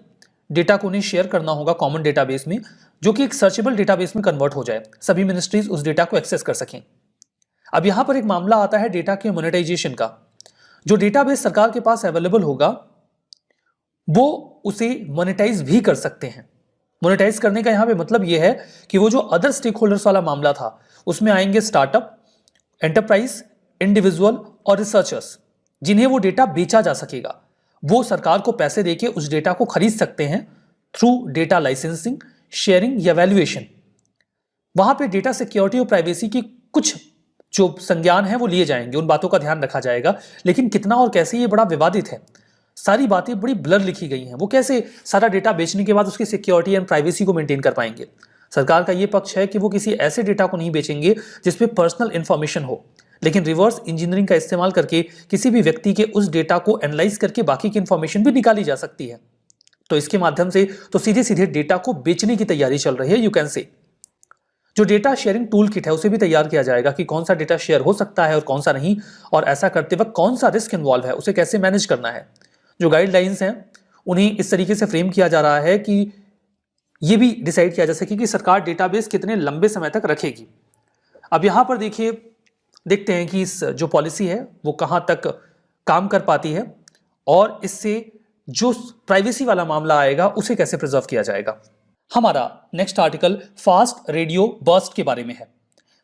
डेटा को उन्हें शेयर करना होगा कॉमन डेटाबेस में, जो कि एक सर्चेबल डेटाबेस में कन्वर्ट हो जाए, सभी मिनिस्ट्रीज उस डेटा को एक्सेस कर सकें। अब यहां पर एक मामला आता है डेटा के मोनेटाइजेशन का। जो डेटाबेस सरकार के पास अवेलेबल होगा वो उसे मोनेटाइज भी कर सकते हैं। मोनेटाइज करने का यहां पे मतलब यह है कि वो जो अदर स्टेक होल्डर्स वाला मामला था उसमें आएंगे स्टार्टअप, एंटरप्राइज, इंडिविजुअल और रिसर्चर्स जिन्हें वो डेटा बेचा जा सकेगा। वो सरकार को पैसे देके उस डेटा को खरीद सकते हैं थ्रू डेटा लाइसेंसिंग, शेयरिंग या वैल्यूएशन। वहां पे डेटा सिक्योरिटी और प्राइवेसी की कुछ जो संज्ञान है वो लिए जाएंगे, उन बातों का ध्यान रखा जाएगा। लेकिन कितना और कैसे ये बड़ा विवादित है। सारी बातें बड़ी ब्लर लिखी गई हैं। वो कैसे सारा डेटा बेचने के बाद उसकी सिक्योरिटी एंड प्राइवेसी को मेंटेन कर पाएंगे। सरकार का ये पक्ष है कि वो किसी ऐसे डेटा को नहीं बेचेंगे जिसमें पर्सनल इंफॉर्मेशन हो, लेकिन रिवर्स इंजीनियरिंग का इस्तेमाल करके किसी भी व्यक्ति के उस डेटा को एनालाइज करके बाकी की इंफॉर्मेशन भी निकाली जा सकती है। तो इसके माध्यम से तो सीधे सीधे डेटा को बेचने की तैयारी चल रही है। यू कैन से जो डेटा शेयरिंग टूल किट है उसे भी तैयार किया जाएगा कि कौन सा डेटा शेयर हो सकता है और कौन सा नहीं, और ऐसा करते वक्त कौन सा रिस्क इन्वॉल्व है उसे कैसे मैनेज करना है। जो गाइडलाइंस हैं उन्हें इस तरीके से फ्रेम किया जा रहा है कि यह भी डिसाइड किया जा सके कि सरकार डेटाबेस कितने लंबे समय तक रखेगी। अब यहां पर देखते हैं कि इस जो पॉलिसी है वो कहां तक काम कर पाती है और इससे जो प्राइवेसी वाला मामला आएगा उसे कैसे प्रिजर्व किया जाएगा। हमारा next article fast radio burst के बारे में है।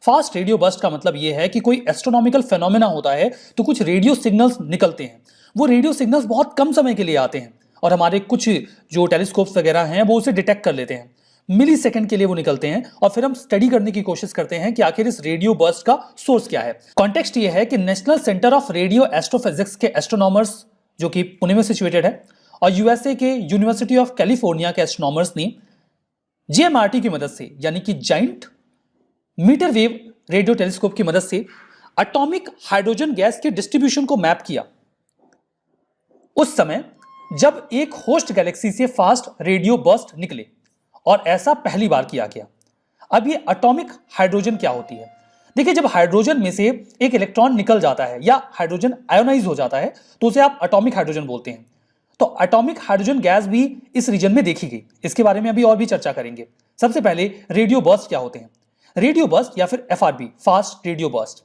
फास्ट रेडियो बर्स्ट का मतलब यह है कि कोई एस्ट्रोनॉमिकल फेनोमेना होता है तो कुछ रेडियो सिग्नल्स निकलते हैं। वो रेडियो सिग्नल्स बहुत कम समय के लिए आते हैं और हमारे कुछ जो टेलीस्कोप्स वगैरह हैं वो उसे डिटेक्ट कर लेते हैं। मिली सेकंड के लिए वो निकलते हैं और फिर हम स्टडी करने की कोशिश करते हैं कि आखिर इस रेडियो बर्स्ट का सोर्स क्या है। कॉन्टेक्स्ट ये है कि national centre of radio astrophysics के एस्ट्रोनॉमर्स जो कि पुणे में सिचुएटेड है और यूएसए के यूनिवर्सिटी ऑफ कैलिफोर्निया के एस्ट्रोनॉमर्स ने जीएमआरटी की मदद से, यानी कि giant metre wave radio telescope की मदद से एटॉमिक हाइड्रोजन गैस के डिस्ट्रीब्यूशन को मैप किया उस समय जब एक होस्ट गैलेक्सी से फास्ट रेडियो बर्स्ट निकले, और ऐसा पहली बार किया गया। अब ये एटॉमिक हाइड्रोजन क्या होती है? देखिए, जब हाइड्रोजन में से एक इलेक्ट्रॉन निकल जाता है या हाइड्रोजन आयोनाइज हो जाता है तो उसे आप एटॉमिक हाइड्रोजन बोलते हैं। तो एटॉमिक हाइड्रोजन गैस भी इस रीजन में देखी गई। इसके बारे में अभी और भी चर्चा करेंगे। सबसे पहले रेडियो बर्स्ट क्या होते हैं? रेडियो बर्स्ट या फिर एफआरबी, फास्ट रेडियो बर्स्ट,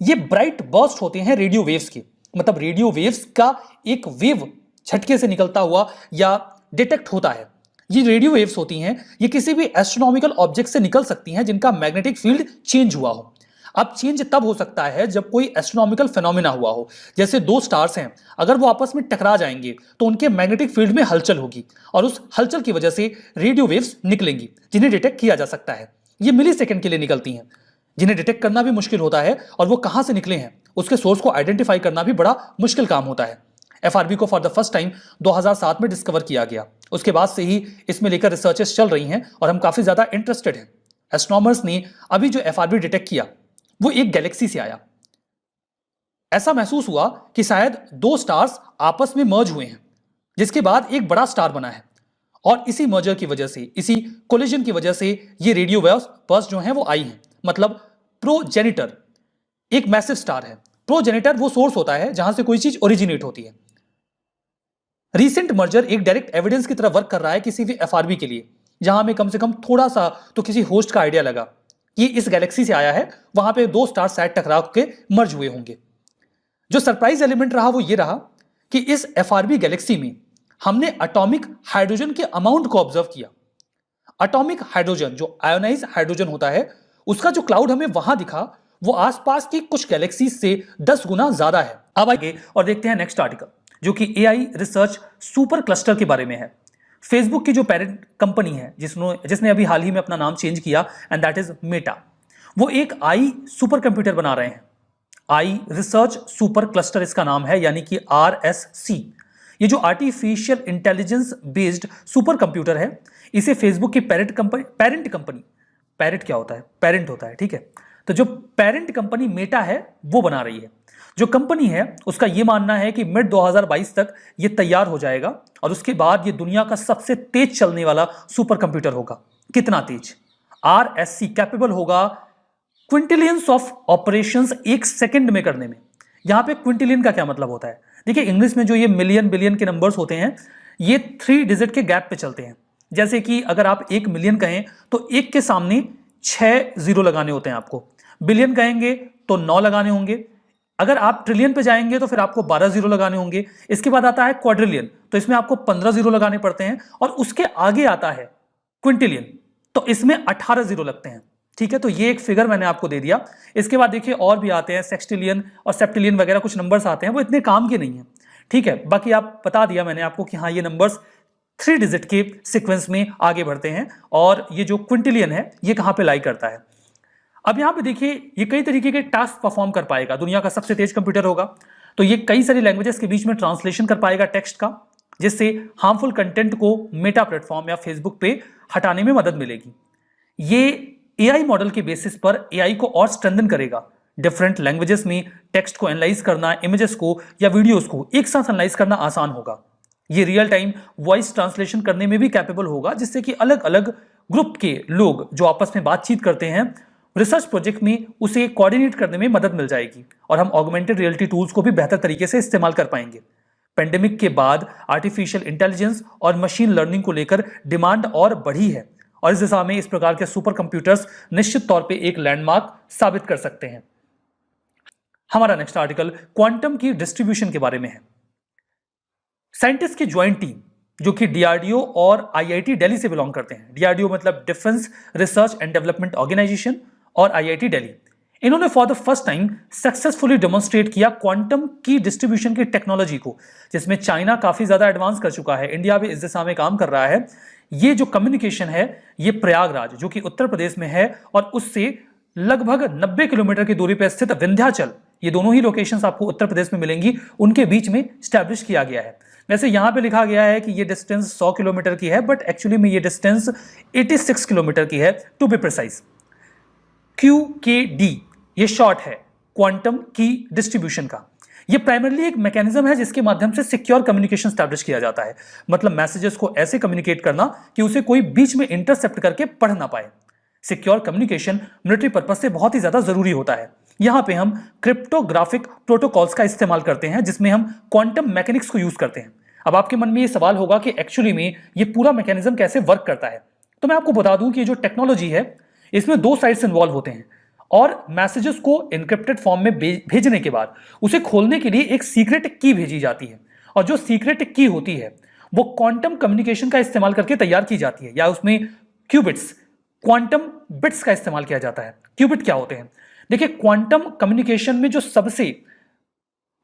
ये ब्राइट बर्स्ट होते हैं रेडियो वेव्स के। मतलब रेडियो वेव्स का एक वेव झटके से निकलता हुआ या डिटेक्ट होता है। ये रेडियो वेव्स होती हैं, ये किसी भी एस्ट्रोनॉमिकल ऑब्जेक्ट से निकल सकती हैं जिनका मैग्नेटिक फील्ड चेंज हुआ हो। अब चेंज तब हो सकता है जब कोई एस्ट्रोनॉमिकल फेनोमेना हुआ हो, जैसे दो स्टार्स हैं, अगर वो आपस में टकरा जाएंगे तो उनके मैग्नेटिक फील्ड में हलचल होगी और उस हलचल की वजह से रेडियो वेव्स निकलेंगी जिन्हें डिटेक्ट किया जा सकता है। ये मिली सेकेंड के लिए निकलती हैं, जिन्हें डिटेक्ट करना भी मुश्किल होता है और वो कहां से निकले हैं उसके सोर्स को आइडेंटिफाई करना भी बड़ा मुश्किल काम होता है। एफआरबी को फॉर द फर्स्ट टाइम 2007 में डिस्कवर किया गया। उसके बाद से ही इसमें लेकर रिसर्चेस चल रही हैं और हम काफी ज्यादा इंटरेस्टेड हैं। एस्ट्रोनॉमर्स ने अभी जो एफआरबी डिटेक्ट किया वो एक गैलेक्सी से आया। ऐसा महसूस हुआ कि शायद दो स्टार्स आपस में मर्ज हुए हैं, जिसके बाद एक बड़ा स्टार बना है और इसी मर्जर की वजह से, इसी कोलिजन की वजह से ये रेडियो वेव्स बर्स्ट जो हैं वो आई हैं। मतलब प्रोजेनिटर एक मैसिव स्टार है। प्रोजेनिटर वो सोर्स होता है जहां से कोई चीज ओरिजिनेट होती है। रीसेंट मर्जर एक डायरेक्ट एविडेंस की तरह वर्क कर रहा है किसी भी एफआरबी के लिए, जहां हमें कम से कम थोड़ा सा तो किसी होस्ट का आइडिया लगा कि इस गैलेक्सी से आया है, वहां पे दो स्टार शायद टकराव के मर्ज हुए होंगे। जो सरप्राइज एलिमेंट रहा वो ये रहा कि इस एफआरबी गैलेक्सी में हमने एटॉमिक हाइड्रोजन के अमाउंट को ऑब्जर्व किया। एटॉमिक हाइड्रोजन जो आयोनाइज हाइड्रोजन होता है, उसका जो क्लाउड हमें वहां दिखा वो आसपास की कुछ गैलेक्सीज से 10 गुना ज्यादा है। अब आगे और देखते हैं नेक्स्ट आर्टिकल, जो कि एआई रिसर्च सुपर क्लस्टर के बारे में है। फेसबुक की जो पेरेंट कंपनी है जिसने अभी हाल ही में अपना नाम चेंज किया, एंड दैट इज मेटा, वो एक आई सुपर कंप्यूटर बना रहे हैं। आई रिसर्च सुपर क्लस्टर इसका नाम है, यानी कि RSC। ये जो artificial intelligence based super computer है, इसे फेसबुक की पेरेंट क्या होता है? पेरेंट होता है, ठीक है। तो जो पेरेंट कंपनी मेटा है वो बना रही है। जो कंपनी है उसका ये मानना है कि मिड 2022 तक ये तैयार हो जाएगा और उसके बाद ये दुनिया का सबसे तेज चलने वाला सुपर कंप्यूटर होगा। कितना तेज? RSC कैपेबल होगा क्विंटिलियंस ऑफ ऑपरेशंस एक सेकंड में करने में। यहां पे क्विंटिलियन का क्या मतलब होता है? देखिए, इंग्लिश में जो ये मिलियन बिलियन के नंबर्स होते हैं, ये 3 डिजिट के गैप पे चलते हैं। जैसे कि अगर आप 1 मिलियन कहें तो 1 के सामने 6 जीरो लगाने होते हैं आपको। बिलियन कहेंगे तो 9 लगाने होंगे। अगर आप ट्रिलियन पे जाएंगे तो फिर आपको 12 जीरो लगाने होंगे। इसके बाद आता है क्वाड्रिलियन, तो इसमें आपको 15 जीरो लगाने पड़ते हैं। और उसके आगे आता है क्विंटिलियन, तो इसमें 18 जीरो लगते हैं। ठीक है, तो ये एक फिगर मैंने आपको दे दिया। इसके बाद देखिए और भी आते हैं, सेक्सटिलियन और सेप्टिलियन वगैरह कुछ नंबर्स आते हैं, वो इतने काम के नहीं है। ठीक है, बाकी आप बता दिया मैंने आपको कि हाँ, ये नंबर्स 3 डिजिट के सीक्वेंस में आगे बढ़ते हैं। और ये जो क्विंटिलियन है ये कहां पे लाई करता है? अब यहां पे देखिए, ये कई तरीके के टास्क परफॉर्म कर पाएगा। दुनिया का सबसे तेज कंप्यूटर होगा, तो ये कई सारी लैंग्वेजेस के बीच में ट्रांसलेशन कर पाएगा टेक्स्ट का, जिससे हार्मफुल कंटेंट को मेटा प्लेटफॉर्म या फेसबुक पे हटाने में मदद मिलेगी। ये एआई मॉडल के बेसिस पर एआई को और स्ट्रेंथन करेगा। डिफरेंट लैंग्वेजेस में टेक्स्ट को एनालाइज करना, इमेजेस को या वीडियोस को एक साथ एनालाइज करना आसान होगा। ये रियल टाइम वॉइस ट्रांसलेशन करने में भी कैपेबल होगा, जिससे कि अलग अलग ग्रुप के लोग जो आपस में बातचीत करते हैं रिसर्च प्रोजेक्ट में, उसे कोऑर्डिनेट करने में मदद मिल जाएगी और हम ऑगमेंटेड रियलिटी टूल्स को भी बेहतर तरीके से इस्तेमाल कर पाएंगे। पेंडेमिक के बाद आर्टिफिशियल इंटेलिजेंस और मशीन लर्निंग को लेकर डिमांड और बढ़ी है और इस दिशा में इस प्रकार के सुपर कंप्यूटर्स निश्चित तौर पे एक लैंडमार्क साबित कर सकते हैं। हमारा नेक्स्ट आर्टिकल क्वांटम की डिस्ट्रीब्यूशन के बारे में है। साइंटिस्ट की ज्वाइंट टीम जो कि डीआरडीओ और आईआईटी दिल्ली से बिलोंग करते हैं। डीआरडीओ मतलब defence research and development organisation और आईआईटी दिल्ली, इन्होंने for the first time successfully demonstrate किया क्वांटम की डिस्ट्रीब्यूशन की टेक्नोलॉजी को, जिसमें चाइना काफी ज्यादा एडवांस कर चुका है। इंडिया भी इस दिशा में काम कर रहा है। ये जो कम्युनिकेशन है, ये प्रयागराज जो कि उत्तर प्रदेश में है और उससे लगभग 90 किलोमीटर की दूरी पर स्थित विंध्याचल, ये दोनों ही लोकेशंस आपको उत्तर प्रदेश में मिलेंगी, उनके बीच में स्टैब्लिश किया गया है। वैसे यहां पे लिखा गया है कि ये डिस्टेंस 100 किलोमीटर की है, बट एक्चुअली में ये डिस्टेंस 86 किलोमीटर की है टू बी प्रिसाइज। QKD ये शॉर्ट है क्वांटम की डिस्ट्रीब्यूशन का। ये प्राइमरली एक मैकेनिज्म है जिसके माध्यम से सिक्योर कम्युनिकेशन स्टैब्लिश किया जाता है। मतलब मैसेजेस को ऐसे कम्युनिकेट करना कि उसे कोई बीच में इंटरसेप्ट करके पढ़ ना पाए। सिक्योर कम्युनिकेशन मिलिट्री पर्पज से बहुत ही ज्यादा जरूरी होता है। यहां पे हम क्रिप्टोग्राफिक प्रोटोकॉल्स का इस्तेमाल करते हैं, जिसमें हम क्वांटम मैकेनिक्स को यूज करते हैं। अब आपके मन में ये सवाल होगा कि एक्चुअली में ये पूरा मैकेनिज्म कैसे वर्क करता है। तो मैं आपको बता दूं कि जो टेक्नोलॉजी है इसमें 2 साइड्स इन्वॉल्व होते हैं और मैसेजेस को इनक्रिप्टेड फॉर्म में भेजने के बाद उसे खोलने के लिए एक सीक्रेट की भेजी जाती है और जो सीक्रेट की होती है वो क्वांटम कम्युनिकेशन का इस्तेमाल करके तैयार की जाती है, या उसमें क्यूबिट्स क्वांटम बिट्स का इस्तेमाल किया जाता है। क्यूबिट क्या होते हैं? देखिए, क्वांटम कम्युनिकेशन में जो सबसे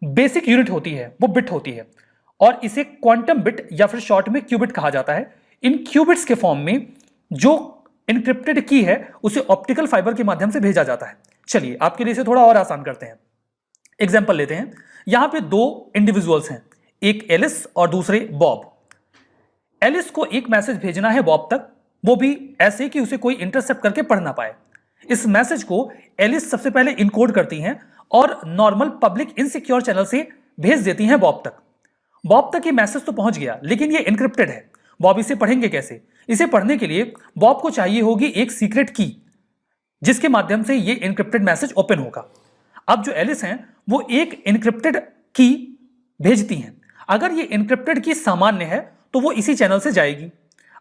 बेसिक यूनिट होती है वो बिट होती है, और इसे क्वांटम बिट या फिर शॉर्ट में क्यूबिट कहा जाता है। इन क्यूबिट्स के फॉर्म में जो इनक्रिप्टेड की है उसे ऑप्टिकल फाइबर के माध्यम से भेजा जाता है। चलिए आपके लिए इसे थोड़ा और आसान करते हैं। एग्जाम्पल लेते हैं। यहां पे दो इंडिविजुअल्स हैं, एक एलिस और दूसरे बॉब। एलिस को एक मैसेज भेजना है बॉब तक, वो भी ऐसे कि उसे कोई इंटरसेप्ट करके पढ़ ना पाए। इस मैसेज को एलिस सबसे पहले इनकोड करती हैं और नॉर्मल पब्लिक इनसिक्योर चैनल से भेज देती हैं बॉब तक। बॉब तक ये मैसेज तो पहुंच गया, लेकिन ये इनक्रिप्टेड है। बॉब इसे पढ़ेंगे कैसे? इसे पढ़ने के लिए बॉब को चाहिए होगी एक सीक्रेट की, जिसके माध्यम से ये इनक्रिप्टेड मैसेज ओपन होगा। अब जो एलिस हैं वो एक इनक्रिप्टेड की भेजती हैं। अगर ये इनक्रिप्टेड की सामान्य है तो वो इसी चैनल से जाएगी।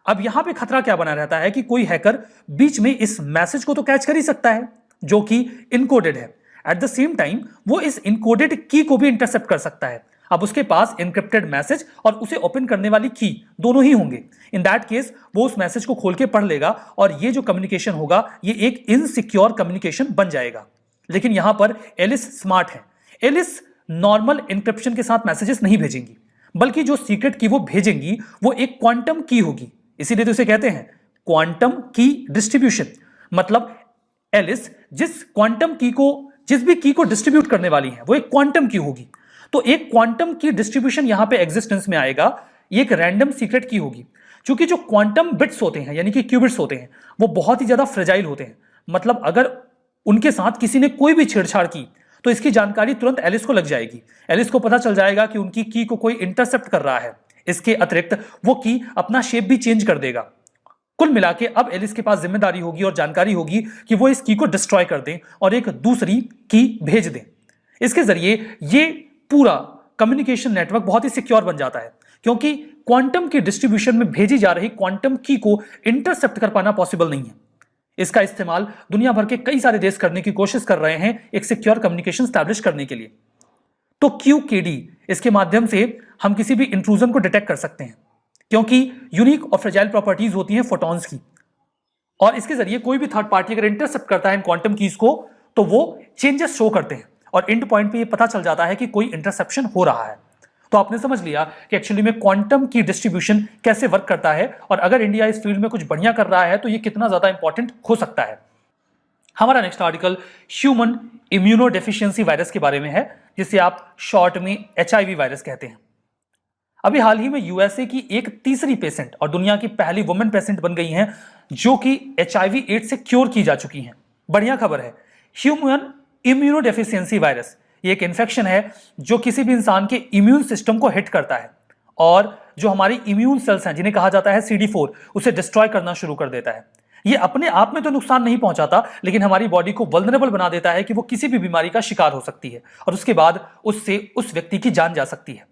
अब यहां पे खतरा क्या बना रहता है कि कोई हैकर बीच में इस मैसेज को तो कैच कर ही सकता है जो कि इनकोडेड है। एट द सेम टाइम वो इस इनकोडेड की को भी इंटरसेप्ट कर सकता है। अब उसके पास इनक्रिप्टेड मैसेज और उसे ओपन करने वाली की दोनों ही होंगे। इन दैट केस वो उस मैसेज को खोल के पढ़ लेगा और ये जो कम्युनिकेशन होगा ये एक इनसिक्योर कम्युनिकेशन बन जाएगा। लेकिन यहां पर एलिस स्मार्ट है। एलिस नॉर्मल इंक्रिप्शन के साथ मैसेजेस नहीं भेजेंगी, बल्कि जो सीक्रेट की वो भेजेंगी वो एक क्वांटम की होगी। इसीलिए तो इसे कहते हैं क्वांटम की डिस्ट्रीब्यूशन। मतलब एलिस जिस क्वांटम की को, जिस भी की को डिस्ट्रीब्यूट करने वाली है वो एक क्वांटम की होगी। तो एक क्वांटम की डिस्ट्रीब्यूशन यहां पे एग्जिस्टेंस में आएगा, ये एक रैंडम सीक्रेट की होगी। क्योंकि जो क्वांटम बिट्स होते हैं यानी कि क्यूबिट्स होते हैं वो बहुत ही ज्यादा फ्रेजाइल होते हैं। मतलब अगर उनके साथ किसी ने कोई भी छेड़छाड़ की तो इसकी जानकारी तुरंत एलिस को लग जाएगी। एलिस को पता चल जाएगा कि उनकी की को कोई इंटरसेप्ट कर रहा है। इसके अतिरिक्त वो की अपना शेप भी चेंज कर देगा। कुल मिला के अब एलिस के पास जिम्मेदारी होगी और जानकारी होगी कि वो इस की को डिस्ट्रॉय कर दें और एक दूसरी की भेज दें। इसके जरिए ये पूरा कम्युनिकेशन नेटवर्क बहुत ही सिक्योर बन जाता है, क्योंकि क्वांटम की डिस्ट्रीब्यूशन में भेजी जा रही क्वांटम की को इंटरसेप्ट कर पाना पॉसिबल नहीं है। इसका इस्तेमाल दुनिया भर के कई सारे देश करने की कोशिश कर रहे हैं एक सिक्योर कम्युनिकेशन स्टैब्लिश करने के लिए। तो QKD, इसके माध्यम से हम किसी भी इंट्रूजन को डिटेक्ट कर सकते हैं, क्योंकि यूनिक और फ्रेजाइल प्रॉपर्टीज होती हैं फोटॉन्स की, और इसके जरिए कोई भी थर्ड पार्टी अगर इंटरसेप्ट करता है इन क्वांटम कीज को तो वो चेंजेस शो करते हैं और एंड पॉइंट पे ये पता चल जाता है कि कोई इंटरसेप्शन हो रहा है। तो आपने समझ लिया कि एक्चुअली में क्वांटम की डिस्ट्रीब्यूशन कैसे वर्क करता है, और अगर इंडिया इस फील्ड में कुछ बढ़िया कर रहा है तो ये कितना ज्यादा इंपॉर्टेंट हो सकता है। हमारा next article human immunodeficiency virus के बारे में है, जिसे आप शॉर्ट में HIV वायरस कहते हैं। अभी हाल ही में यूएसए की एक तीसरी पेशेंट और दुनिया की पहली वुमेन पेशेंट बन गई हैं जो कि HIV एड्स से क्योर की जा चुकी हैं। बढ़िया खबर है। ह्यूमन इम्यूनोडेफिशिएंसी वायरस ये एक इन्फेक्शन है जो किसी भी इंसान के इम्यून सिस्टम को हिट करता है और जो हमारी इम्यून सेल्स हैं जिन्हें कहा जाता है CD4 उसे डिस्ट्रॉय करना शुरू कर देता है। ये अपने आप में तो नुकसान नहीं पहुंचाता, लेकिन हमारी बॉडी को वल्नरेबल बना देता है कि वो किसी भी बीमारी का शिकार हो सकती है और उसके बाद उससे उस व्यक्ति की जान जा सकती है।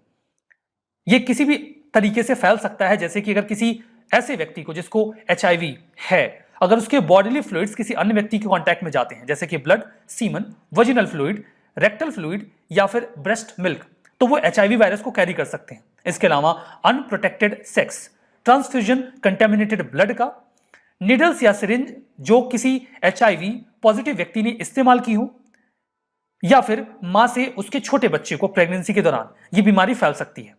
ये किसी भी तरीके से फैल सकता है, जैसे कि अगर किसी ऐसे व्यक्ति को जिसको HIV है, अगर उसके बॉडीली फ्लूइड्स किसी अन्य व्यक्ति के कांटेक्ट में जाते हैं, जैसे कि blood, semen, vaginal fluid, rectal fluid या फिर ब्रेस्ट मिल्क, तो वो HIV वायरस को कैरी कर सकते हैं। इसके अलावा unprotected sex, transfusion contaminated blood का, निडल्स या सिरिंज जो किसी HIV पॉजिटिव व्यक्ति ने इस्तेमाल की हो, या फिर मां से उसके छोटे बच्चे को प्रेगनेंसी के दौरान ये बीमारी फैल सकती है।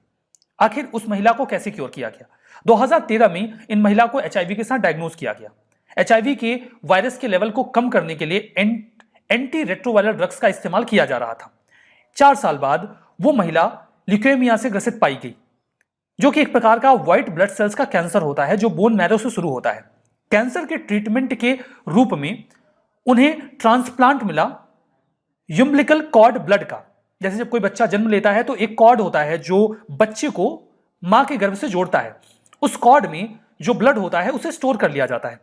आखिर उस महिला को कैसे क्योर किया गया? 2013 में इन महिला को HIV के साथ डायग्नोज किया गया। HIV के वायरस के लेवल को कम करने के लिए एंटी रेट्रोवायरल ड्रग्स का इस्तेमाल किया जा रहा था। 4 साल बाद वो महिला ल्यूकेमिया से ग्रसित पाई गई, जो कि एक प्रकार का व्हाइट ब्लड सेल्स का कैंसर होता है जो बोन मैरो से शुरू होता है। कैंसर के ट्रीटमेंट के रूप में उन्हें ट्रांसप्लांट मिला यूम्बिलिकल कॉर्ड ब्लड का। जैसे जब कोई बच्चा जन्म लेता है तो एक कॉर्ड होता है जो बच्चे को मां के गर्भ से जोड़ता है। उस कॉर्ड में जो ब्लड होता है उसे स्टोर कर लिया जाता है।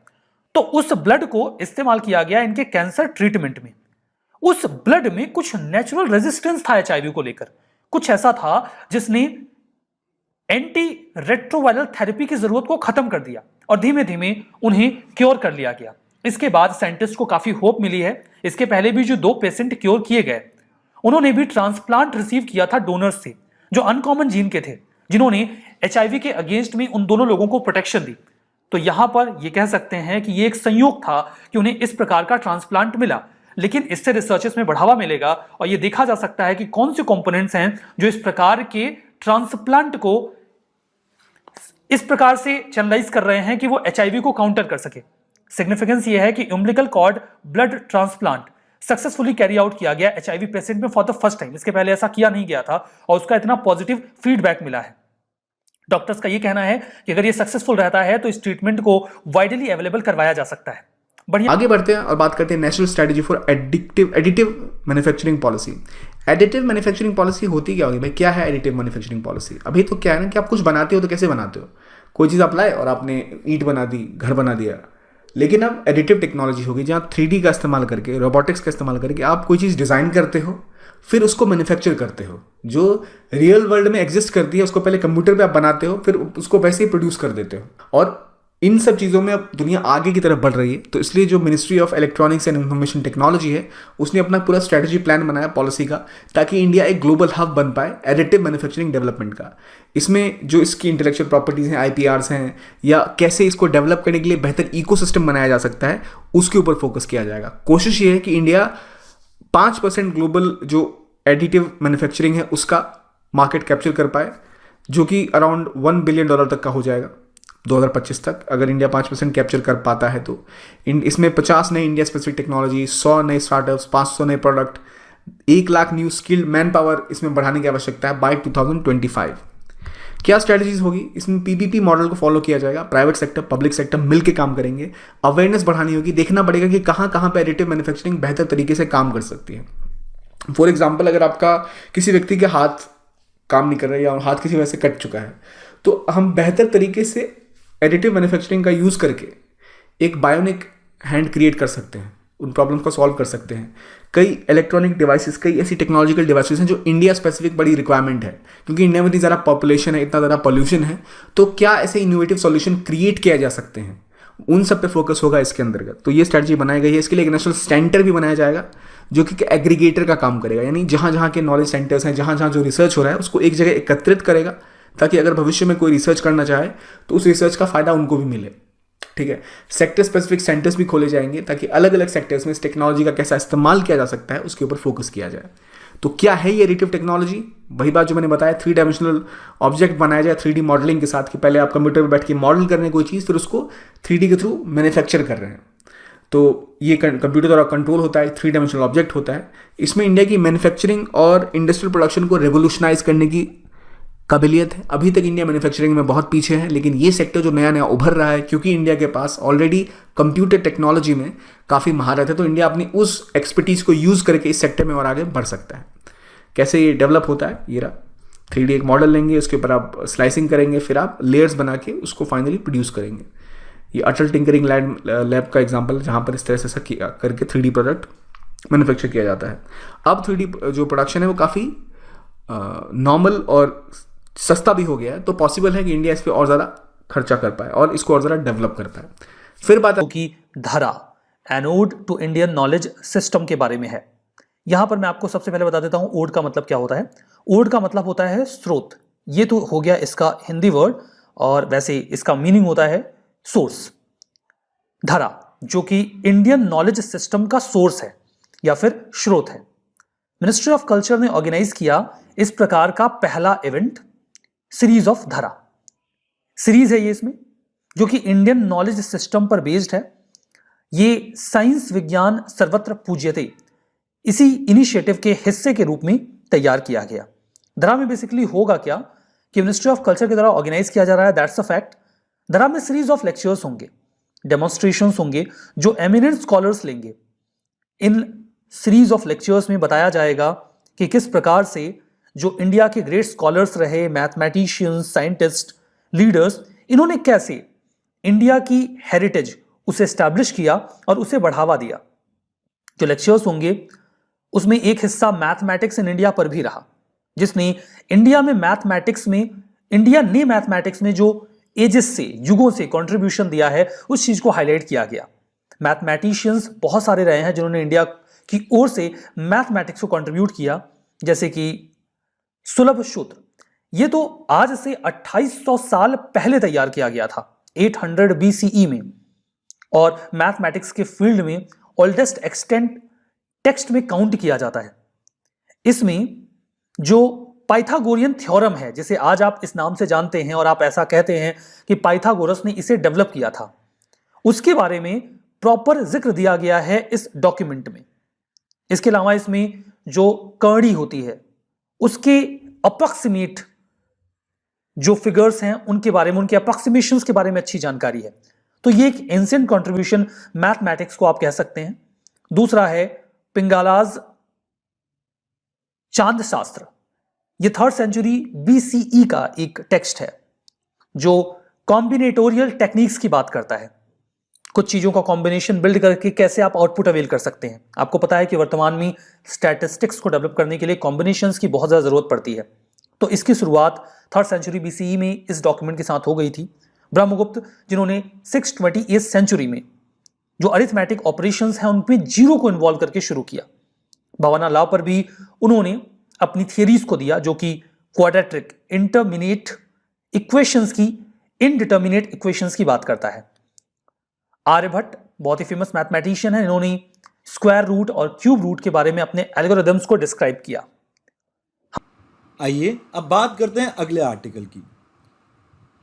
तो उस ब्लड को इस्तेमाल किया गया इनके कैंसर ट्रीटमेंट में। उस ब्लड में कुछ नेचुरल रेजिस्टेंस था HIV को लेकर, कुछ ऐसा था जिसने एंटी रेट्रोवायरल थेरेपी की जरूरत को खत्म कर दिया और धीमे धीमे उन्हें क्योर कर लिया गया। इसके बाद साइंटिस्ट को काफी होप मिली है। इसके पहले भी जो 2 पेशेंट क्योर किए गए, उन्होंने भी ट्रांसप्लांट रिसीव किया था डोनर्स से जो अनकॉमन जीन के थे, जिन्होंने HIV के अगेंस्ट में उन दोनों लोगों को प्रोटेक्शन दी। तो यहां पर यह कह सकते हैं कि यह एक संयोग था कि उन्हें इस प्रकार का ट्रांसप्लांट मिला। लेकिन इससे रिसर्चेस में बढ़ावा मिलेगा और ये देखा जा सकता है कि कौन से कंपोनेंट्स हैं जो इस प्रकार के ट्रांसप्लांट को इस प्रकार से चैनलाइज कर रहे हैं कि वो एचआईवी को काउंटर कर सके। सिग्निफिकेंस ये है कि umbilical cord blood transplant successfully carry out किया गया एचआईवी पेशेंट में फॉर द फर्स्ट टाइम। इसके पहले ऐसा किया नहीं गया था और उसका इतना पॉजिटिव फीडबैक मिला है। डॉक्टर्स का ये कहना है कि अगर ये सक्सेसफुल रहता है तो इस ट्रीटमेंट को वाइडली अवेलेबल करवाया जा सकता है। बढ़िया, आगे बढ़ते हैं और बात करते हैं national strategy for additive manufacturing policy. Additive manufacturing policy होती क्या होगी भाई? क्या है एडिटिव मैन्युफैक्चरिंग पॉलिसी? अभी तो क्या है ना कि आप कुछ बनाते हो तो कैसे बनाते हो? कोई चीज़ आप लाए और आपने ईंट बना दी, घर बना दिया। लेकिन अब एडिटिव टेक्नोलॉजी होगी जहाँ 3D का इस्तेमाल करके, रोबोटिक्स का इस्तेमाल करके आप कोई चीज़ डिज़ाइन करते हो, फिर उसको मैन्युफैक्चर करते हो। जो रियल वर्ल्ड में एग्जिस्ट करती है उसको पहले कंप्यूटर पे आप बनाते हो, फिर उसको वैसे ही प्रोड्यूस कर देते हो। और इन सब चीज़ों में अब दुनिया आगे की तरफ बढ़ रही है। तो इसलिए जो ministry of electronics and information technology है उसने अपना पूरा स्ट्रेटजी प्लान बनाया पॉलिसी का, ताकि इंडिया एक ग्लोबल हब बन पाए एडिटिव मैन्युफैक्चरिंग डेवलपमेंट का। इसमें जो इसकी इंटेलेक्चुअल प्रॉपर्टीज़ हैं, IPRs हैं, या कैसे इसको डेवलप करने के लिए बेहतर इकोसिस्टम बनाया जा सकता है, उसके ऊपर फोकस किया जाएगा। कोशिश ये है कि इंडिया 5% ग्लोबल जो एडिटिव मैन्युफैक्चरिंग है उसका मार्केट कैप्चर कर पाए, जो कि अराउंड $1 बिलियन तक का हो जाएगा 2025 तक। अगर इंडिया 5% कैप्चर कर पाता है तो इसमें 50 नए इंडिया स्पेसिफिक टेक्नोलॉजी, 100 नए स्टार्टअप्स, 500 नए product, 1 lakh new skilled man power इसमें बढ़ाने की आवश्यकता है बाय 2025। क्या स्ट्रेटजीज होगी? इसमें PPP मॉडल को फॉलो किया जाएगा। प्राइवेट सेक्टर, पब्लिक सेक्टर मिलकर काम करेंगे। अवेयरनेस बढ़ानी होगी, देखना पड़ेगा कि कहाँ कहाँ पे एडिटिव मैन्युफैक्चरिंग बेहतर तरीके से काम कर सकती है। फॉर एग्जाम्पल, अगर आपका किसी व्यक्ति के हाथ काम नहीं कर रहा है या हाथ किसी वजह से कट चुका है, तो हम बेहतर तरीके से एडिटिव मैन्युफैक्चरिंग का यूज़ करके एक बायोनिक हैंड क्रिएट कर सकते हैं, उन प्रॉब्लम्स को सॉल्व कर सकते हैं। कई इलेक्ट्रॉनिक डिवाइसेस, कई ऐसी टेक्नोलॉजिकल डिवाइसेस हैं जो इंडिया स्पेसिफिक बड़ी रिक्वायरमेंट है, क्योंकि इंडिया में इतनी ज़्यादा पॉपुलेशन है, इतना ज़्यादा पॉल्यूशन है। तो क्या ऐसे इनोवेटिव सॉल्यूशन क्रिएट किया जा सकते हैं, उन सब पे फोकस होगा इसके अंतर्गत। तो ये स्ट्रेटजी बनाई गई है। इसके लिए एक नेशनल सेंटर भी बनाया जाएगा जो कि एग्रीगेटर का काम करेगा, यानी जहाँ जहाँ के नॉलेज सेंटर्स हैं, जहाँ जहाँ जो रिसर्च हो रहा है उसको एक जगह एकत्रित करेगा, ताकि अगर भविष्य में कोई रिसर्च करना चाहे तो उस रिसर्च का फायदा उनको भी मिले। ठीक है, सेक्टर स्पेसिफिक सेंटर्स भी खोले जाएंगे ताकि अलग अलग सेक्टर्स में इस टेक्नोलॉजी का कैसा इस्तेमाल किया जा सकता है उसके ऊपर फोकस किया जाए। तो क्या है ये एडिटिव टेक्नोलॉजी? वही बात जो मैंने बताया, 3 डायमेंशनल ऑब्जेक्ट बनाया जाए 3D मॉडलिंग के साथ, कि पहले आप कंप्यूटर पर बैठ के मॉडल कर रहे हैं कोई चीज़, फिर उसको 3D के थ्रू मैन्युफैक्चर कर रहे हैं। तो ये कंप्यूटर द्वारा कंट्रोल होता है, 3 डायमेंशनल ऑब्जेक्ट होता है। इसमें इंडिया की मैन्युफैक्चरिंग और इंडस्ट्रियल प्रोडक्शन को रेवोल्यूशनाइज करने की काबिलियत है। अभी तक इंडिया मैन्युफैक्चरिंग में बहुत पीछे है, लेकिन ये सेक्टर जो नया नया उभर रहा है, क्योंकि इंडिया के पास ऑलरेडी कंप्यूटर टेक्नोलॉजी में काफ़ी महारत है, तो इंडिया अपनी उस एक्सपर्टीज़ को यूज़ करके इस सेक्टर में और आगे बढ़ सकता है। कैसे ये डेवलप होता है? ये रहा 3D एक मॉडल लेंगे, उसके ऊपर आप स्लाइसिंग करेंगे, फिर आप लेयर्स बना के उसको फाइनली प्रोड्यूस करेंगे। ये अटल टिंकरिंग लैब का एग्जाम्पल, जहाँ पर इस तरह से करके 3D प्रोडक्ट मैन्युफैक्चर किया जाता है। अब 3D जो प्रोडक्शन है वो काफ़ी नॉर्मल और सस्ता भी हो गया है, तो पॉसिबल है कि इंडिया इस पर और ज़्यादा खर्चा कर पाए और इसको और ज़्यादा डेवलप कर पाए। फिर बात की धारा एनोड टू इंडियन नॉलेज सिस्टम के बारे में है। यहां पर मैं आपको सबसे पहले बता देता हूं ओड का मतलब क्या होता है। ओड का मतलब होता है स्रोत। ये तो हो गया इसका हिंदी वर्ड, और वैसे इसका मीनिंग होता है सोर्स। धारा जो कि इंडियन नॉलेज सिस्टम का सोर्स है या फिर स्रोत है। मिनिस्ट्री ऑफ कल्चर ने ऑर्गेनाइज किया इस प्रकार का पहला इवेंट, सीरीज ऑफ धारा। सीरीज है ये इसमें, जो कि इंडियन नॉलेज सिस्टम पर बेस्ड है। ये साइंस विज्ञान सर्वत्र पूज्यते इसी इनिशिएटिव के हिस्से के रूप में तैयार किया गया। धारा में बेसिकली होगा क्या कि मिनिस्ट्री ऑफ कल्चर के द्वारा ऑर्गेनाइज किया जा रहा है, दैट्स अ फैक्ट। धारा में सीरीज ऑफ लेक्चर्स होंगे, डेमोन्स्ट्रेशंस होंगे जो एमिनेंट स्कॉलर्स लेंगे। इन सीरीज ऑफ लेक्चर्स में बताया जाएगा कि किस प्रकार से जो इंडिया के ग्रेट स्कॉलर्स रहे, मैथमेटिशियंस, साइंटिस्ट, लीडर्स, इन्होंने कैसे इंडिया की हेरिटेज उसे एस्टैब्लिश किया और उसे बढ़ावा दिया। जो लेक्चर्स होंगे उसमें एक हिस्सा मैथमेटिक्स इन इंडिया पर भी रहा, जिसने इंडिया ने मैथमेटिक्स में जो एजेस से, युगों से कंट्रीब्यूशन दिया है, उस चीज को हाईलाइट किया गया। मैथमेटिशियंस बहुत सारे रहे हैं जिन्होंने इंडिया की ओर से मैथमेटिक्स को कंट्रीब्यूट किया, जैसे कि सुलभ सूत्र। ये तो आज से 2800 साल पहले तैयार किया गया था, 800 BCE में, और मैथमेटिक्स के फील्ड में ओल्डेस्ट एक्सटेंट टेक्स्ट में काउंट किया जाता है। इसमें जो पाइथागोरियन थ्योरम है, जिसे आज आप इस नाम से जानते हैं और आप ऐसा कहते हैं कि पाइथागोरस ने इसे डेवलप किया था, उसके बारे में प्रॉपर जिक्र दिया गया है इस डॉक्यूमेंट में। इसके अलावा इसमें जो कर्णी होती है उसके अप्रॉक्सीमेट जो फिगर्स हैं उनके बारे में, उनके अप्रॉक्सीमेशंस के बारे में अच्छी जानकारी है। तो ये एक एंशिएंट कंट्रीब्यूशन मैथमेटिक्स को आप कह सकते हैं। दूसरा है पिंगालाज चांद शास्त्र। ये 3rd सेंचुरी BCE का एक टेक्स्ट है जो कॉम्बिनेटोरियल टेक्निक्स की बात करता है। कुछ चीजों का कॉम्बिनेशन बिल्ड करके कैसे आप आउटपुट अवेल कर सकते हैं। आपको पता है कि वर्तमान में स्टैटिस्टिक्स को डेवलप करने के लिए कॉम्बिनेशंस की बहुत ज्यादा जरूरत पड़ती है। तो इसकी शुरुआत 3rd सेंचुरी BCE में इस डॉक्यूमेंट के साथ हो गई थी। ब्रह्मगुप्त, जिन्होंने 628 सेंचुरी में जो अरिथमेटिक ऑपरेशंस हैं उनमें जीरो को इन्वॉल्व करके शुरू किया। भवाना लॉ पर भी उन्होंने अपनी थियरीज को दिया, जो कि क्वाड्रेटिक इंटरमिनेट इक्वेशंस की, इनडिटर्मिनेट इक्वेशंस की बात करता है। आर्यभट्ट बहुत ही फेमस मैथमेटिशियन है। इन्होंने स्क्वायर रूट और क्यूब रूट के बारे में अपने एल्गोरिथम्स को डिस्क्राइब किया। आइए अब बात करते हैं अगले आर्टिकल की,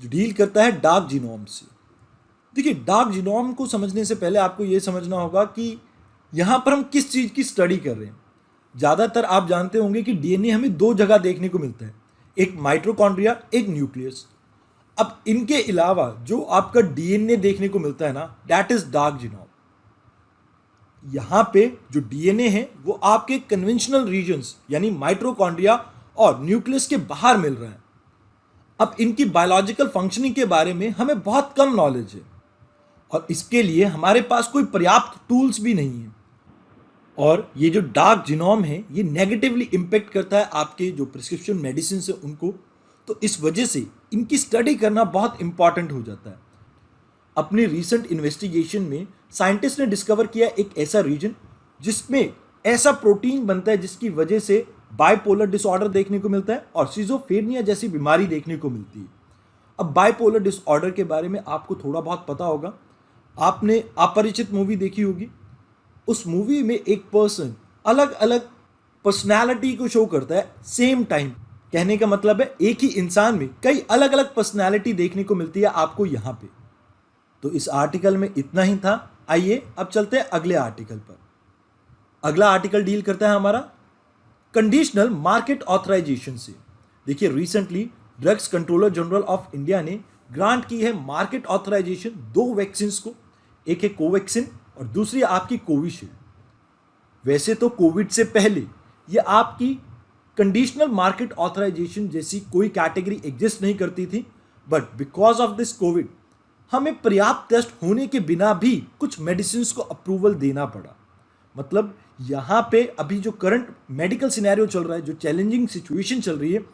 जो डील करता है डार्क जीनोम से। देखिए, डार्क जीनोम को समझने से पहले आपको यह समझना होगा कि यहाँ पर हम किस चीज़ की स्टडी कर रहे हैं। ज़्यादातर आप जानते होंगे कि डीएनए हमें 2 जगह देखने को मिलता है, एक माइटोकॉन्ड्रिया, एक न्यूक्लियस। अब इनके अलावा जो आपका डीएनए देखने को मिलता है ना, दैट इज डार्क जीनोम। यहाँ पे जो डीएनए है वो आपके कन्वेंशनल रीजन्स यानी माइटोकॉन्ड्रिया और न्यूक्लियस के बाहर मिल रहा है। अब इनकी बायोलॉजिकल फंक्शनिंग के बारे में हमें बहुत कम नॉलेज है और इसके लिए हमारे पास कोई पर्याप्त टूल्स भी नहीं है। और ये जो डार्क जीनोम है ये नेगेटिवली इम्पेक्ट करता है आपके जो प्रिस्क्रिप्शन मेडिसिन है उनको। तो इस वजह से इनकी स्टडी करना बहुत इंपॉर्टेंट हो जाता है। अपनी रीसेंट इन्वेस्टिगेशन में साइंटिस्ट ने डिस्कवर किया एक ऐसा रीजन जिसमें ऐसा प्रोटीन बनता है जिसकी वजह से बाइपोलर डिसऑर्डर देखने को मिलता है और सिजोफ्रेनिया जैसी बीमारी देखने को मिलती है। अब बाइपोलर डिसऑर्डर के बारे में आपको थोड़ा बहुत पता होगा। आपने अपरिचित मूवी देखी होगी। उस मूवी में एक पर्सन अलग अलग पर्सनैलिटी को शो करता है सेम टाइम। कहने का मतलब है एक ही इंसान में कई अलग अलग पर्सनैलिटी देखने को मिलती है आपको यहाँ पे। तो इस आर्टिकल में इतना ही था। आइए अब चलते हैं अगले आर्टिकल पर। अगला आर्टिकल डील करता है हमारा कंडीशनल मार्केट ऑथराइजेशन से। देखिए, recently drugs controller general of India ने ग्रांट की है मार्केट ऑथराइजेशन 2 वैक्सीन को। एक है कोवैक्सीन और दूसरी आपकी कोविशील्ड। वैसे तो कोविड से पहले ये आपकी कंडीशनल मार्केट ऑथराइजेशन जैसी कोई कैटेगरी एग्जिस्ट नहीं करती थी, but because of this Covid हमें पर्याप्त टेस्ट होने के बिना भी कुछ मेडिसिन को अप्रूवल देना पड़ा। मतलब यहाँ पे अभी जो करंट मेडिकल सिनेरियो चल रहा है, जो चैलेंजिंग सिचुएशन चल रही है,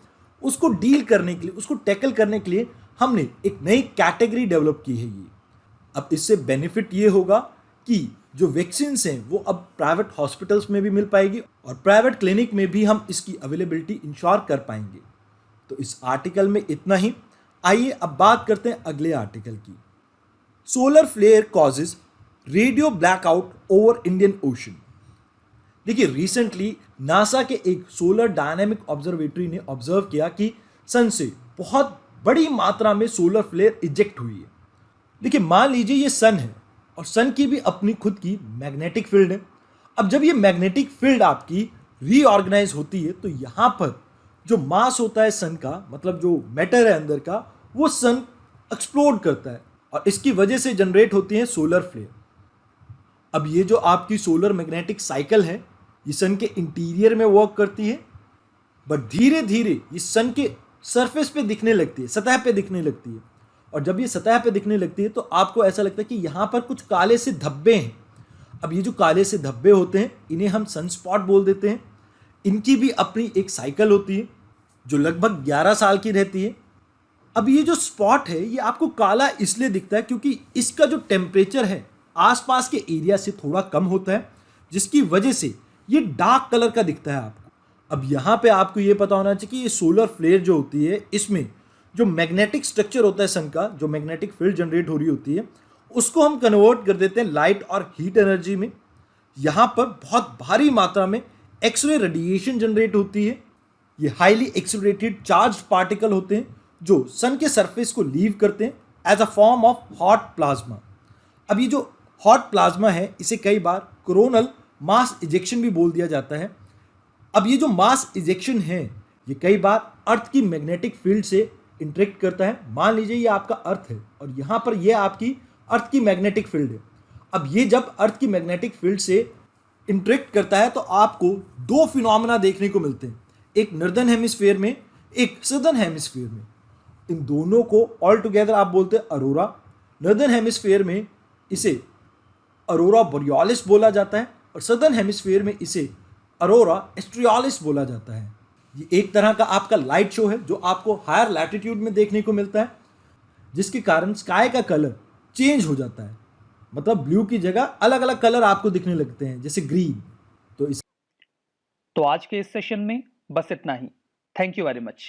उसको डील करने के लिए, उसको टैकल करने के लिए हमने एक नई कैटेगरी डेवलप की है। ये अब इससे बेनिफिट ये होगा कि जो वैक्सीन हैं वो अब प्राइवेट हॉस्पिटल्स में भी मिल पाएगी और प्राइवेट क्लिनिक में भी हम इसकी अवेलेबिलिटी इंश्योर कर पाएंगे। तो इस आर्टिकल में इतना ही। आइए अब बात करते हैं अगले आर्टिकल की। Solar flare causes radio blackout over Indian Ocean. देखिए, रिसेंटली नासा के एक सोलर डायनामिक ऑब्जर्वेटरी ने ऑब्जर्व किया कि सन से बहुत बड़ी मात्रा में सोलर फ्लेयर इजेक्ट हुई है। देखिए, मान लीजिए ये सन है और सन की भी अपनी खुद की मैग्नेटिक फील्ड है। अब जब ये मैग्नेटिक फील्ड आपकी रीऑर्गेनाइज होती है तो यहाँ पर जो मास होता है सन का, मतलब जो मैटर है अंदर का, वो सन एक्सप्लोड करता है और इसकी वजह से जनरेट होती हैं सोलर फ्लेयर। अब ये जो आपकी सोलर मैग्नेटिक साइकिल है ये सन के इंटीरियर में वर्क करती है, बट धीरे धीरे ये सन के सरफेस पे दिखने लगती है, सतह पे दिखने लगती है। और जब ये सतह पे दिखने लगती है तो आपको ऐसा लगता है कि यहाँ पर कुछ काले से धब्बे हैं। अब ये जो काले से धब्बे होते हैं इन्हें हम सनस्पॉट बोल देते हैं। इनकी भी अपनी एक साइकिल होती है जो लगभग 11 साल की रहती है। अब ये जो स्पॉट है ये आपको काला इसलिए दिखता है क्योंकि इसका जो टेम्परेचर है आसपास के एरिया से थोड़ा कम होता है, जिसकी वजह से ये डार्क कलर का दिखता है आपको। अब यहाँ पे आपको ये पता होना चाहिए कि ये सोलर फ्लेयर जो होती है इसमें जो मैग्नेटिक स्ट्रक्चर होता है सन का, जो मैग्नेटिक फील्ड जनरेट हो रही होती है, उसको हम कन्वर्ट कर देते हैं लाइट और हीट एनर्जी में। यहाँ पर बहुत भारी मात्रा में एक्सरे रेडिएशन जनरेट होती है। ये हाईली एक्सीलरेटेड चार्ज पार्टिकल होते हैं जो सन के सरफेस को लीव करते हैं as a form of hot plasma. अब ये जो हॉट प्लाज्मा है इसे कई बार कोरोनल मास इजेक्शन भी बोल दिया जाता है। अब ये जो मास इजेक्शन है ये कई बार अर्थ की मैग्नेटिक फील्ड से इंटरेक्ट करता है। मान लीजिए ये आपका अर्थ है और यहाँ पर ये आपकी अर्थ की मैग्नेटिक फील्ड है। अब ये जब अर्थ की मैग्नेटिक फील्ड से इंटरेक्ट करता है तो आपको दो फिनोमेना देखने को मिलते हैं, एक नॉर्दर्न हेमिस्फीयर में, एक सदर्न हेमिस्फीयर में। इन दोनों को ऑल टुगेदर आप बोलते हैं अरोरा। नॉर्दर्न हेमिस्फीयर में इसे अरोरा बोरियोलिस बोला जाता है और सदर्न हेमिस्फीयर में इसे अरोरा एस्ट्रियोलिस बोला जाता है। ये एक तरह का आपका लाइट शो है जो आपको हायर लैटिट्यूड में देखने को मिलता है, जिसके कारण स्काई का कलर चेंज हो जाता है। मतलब ब्लू की जगह अलग अलग कलर आपको दिखने लगते हैं, जैसे ग्रीन। तो तो आज के इस सेशन में बस इतना ही। Thank you very much.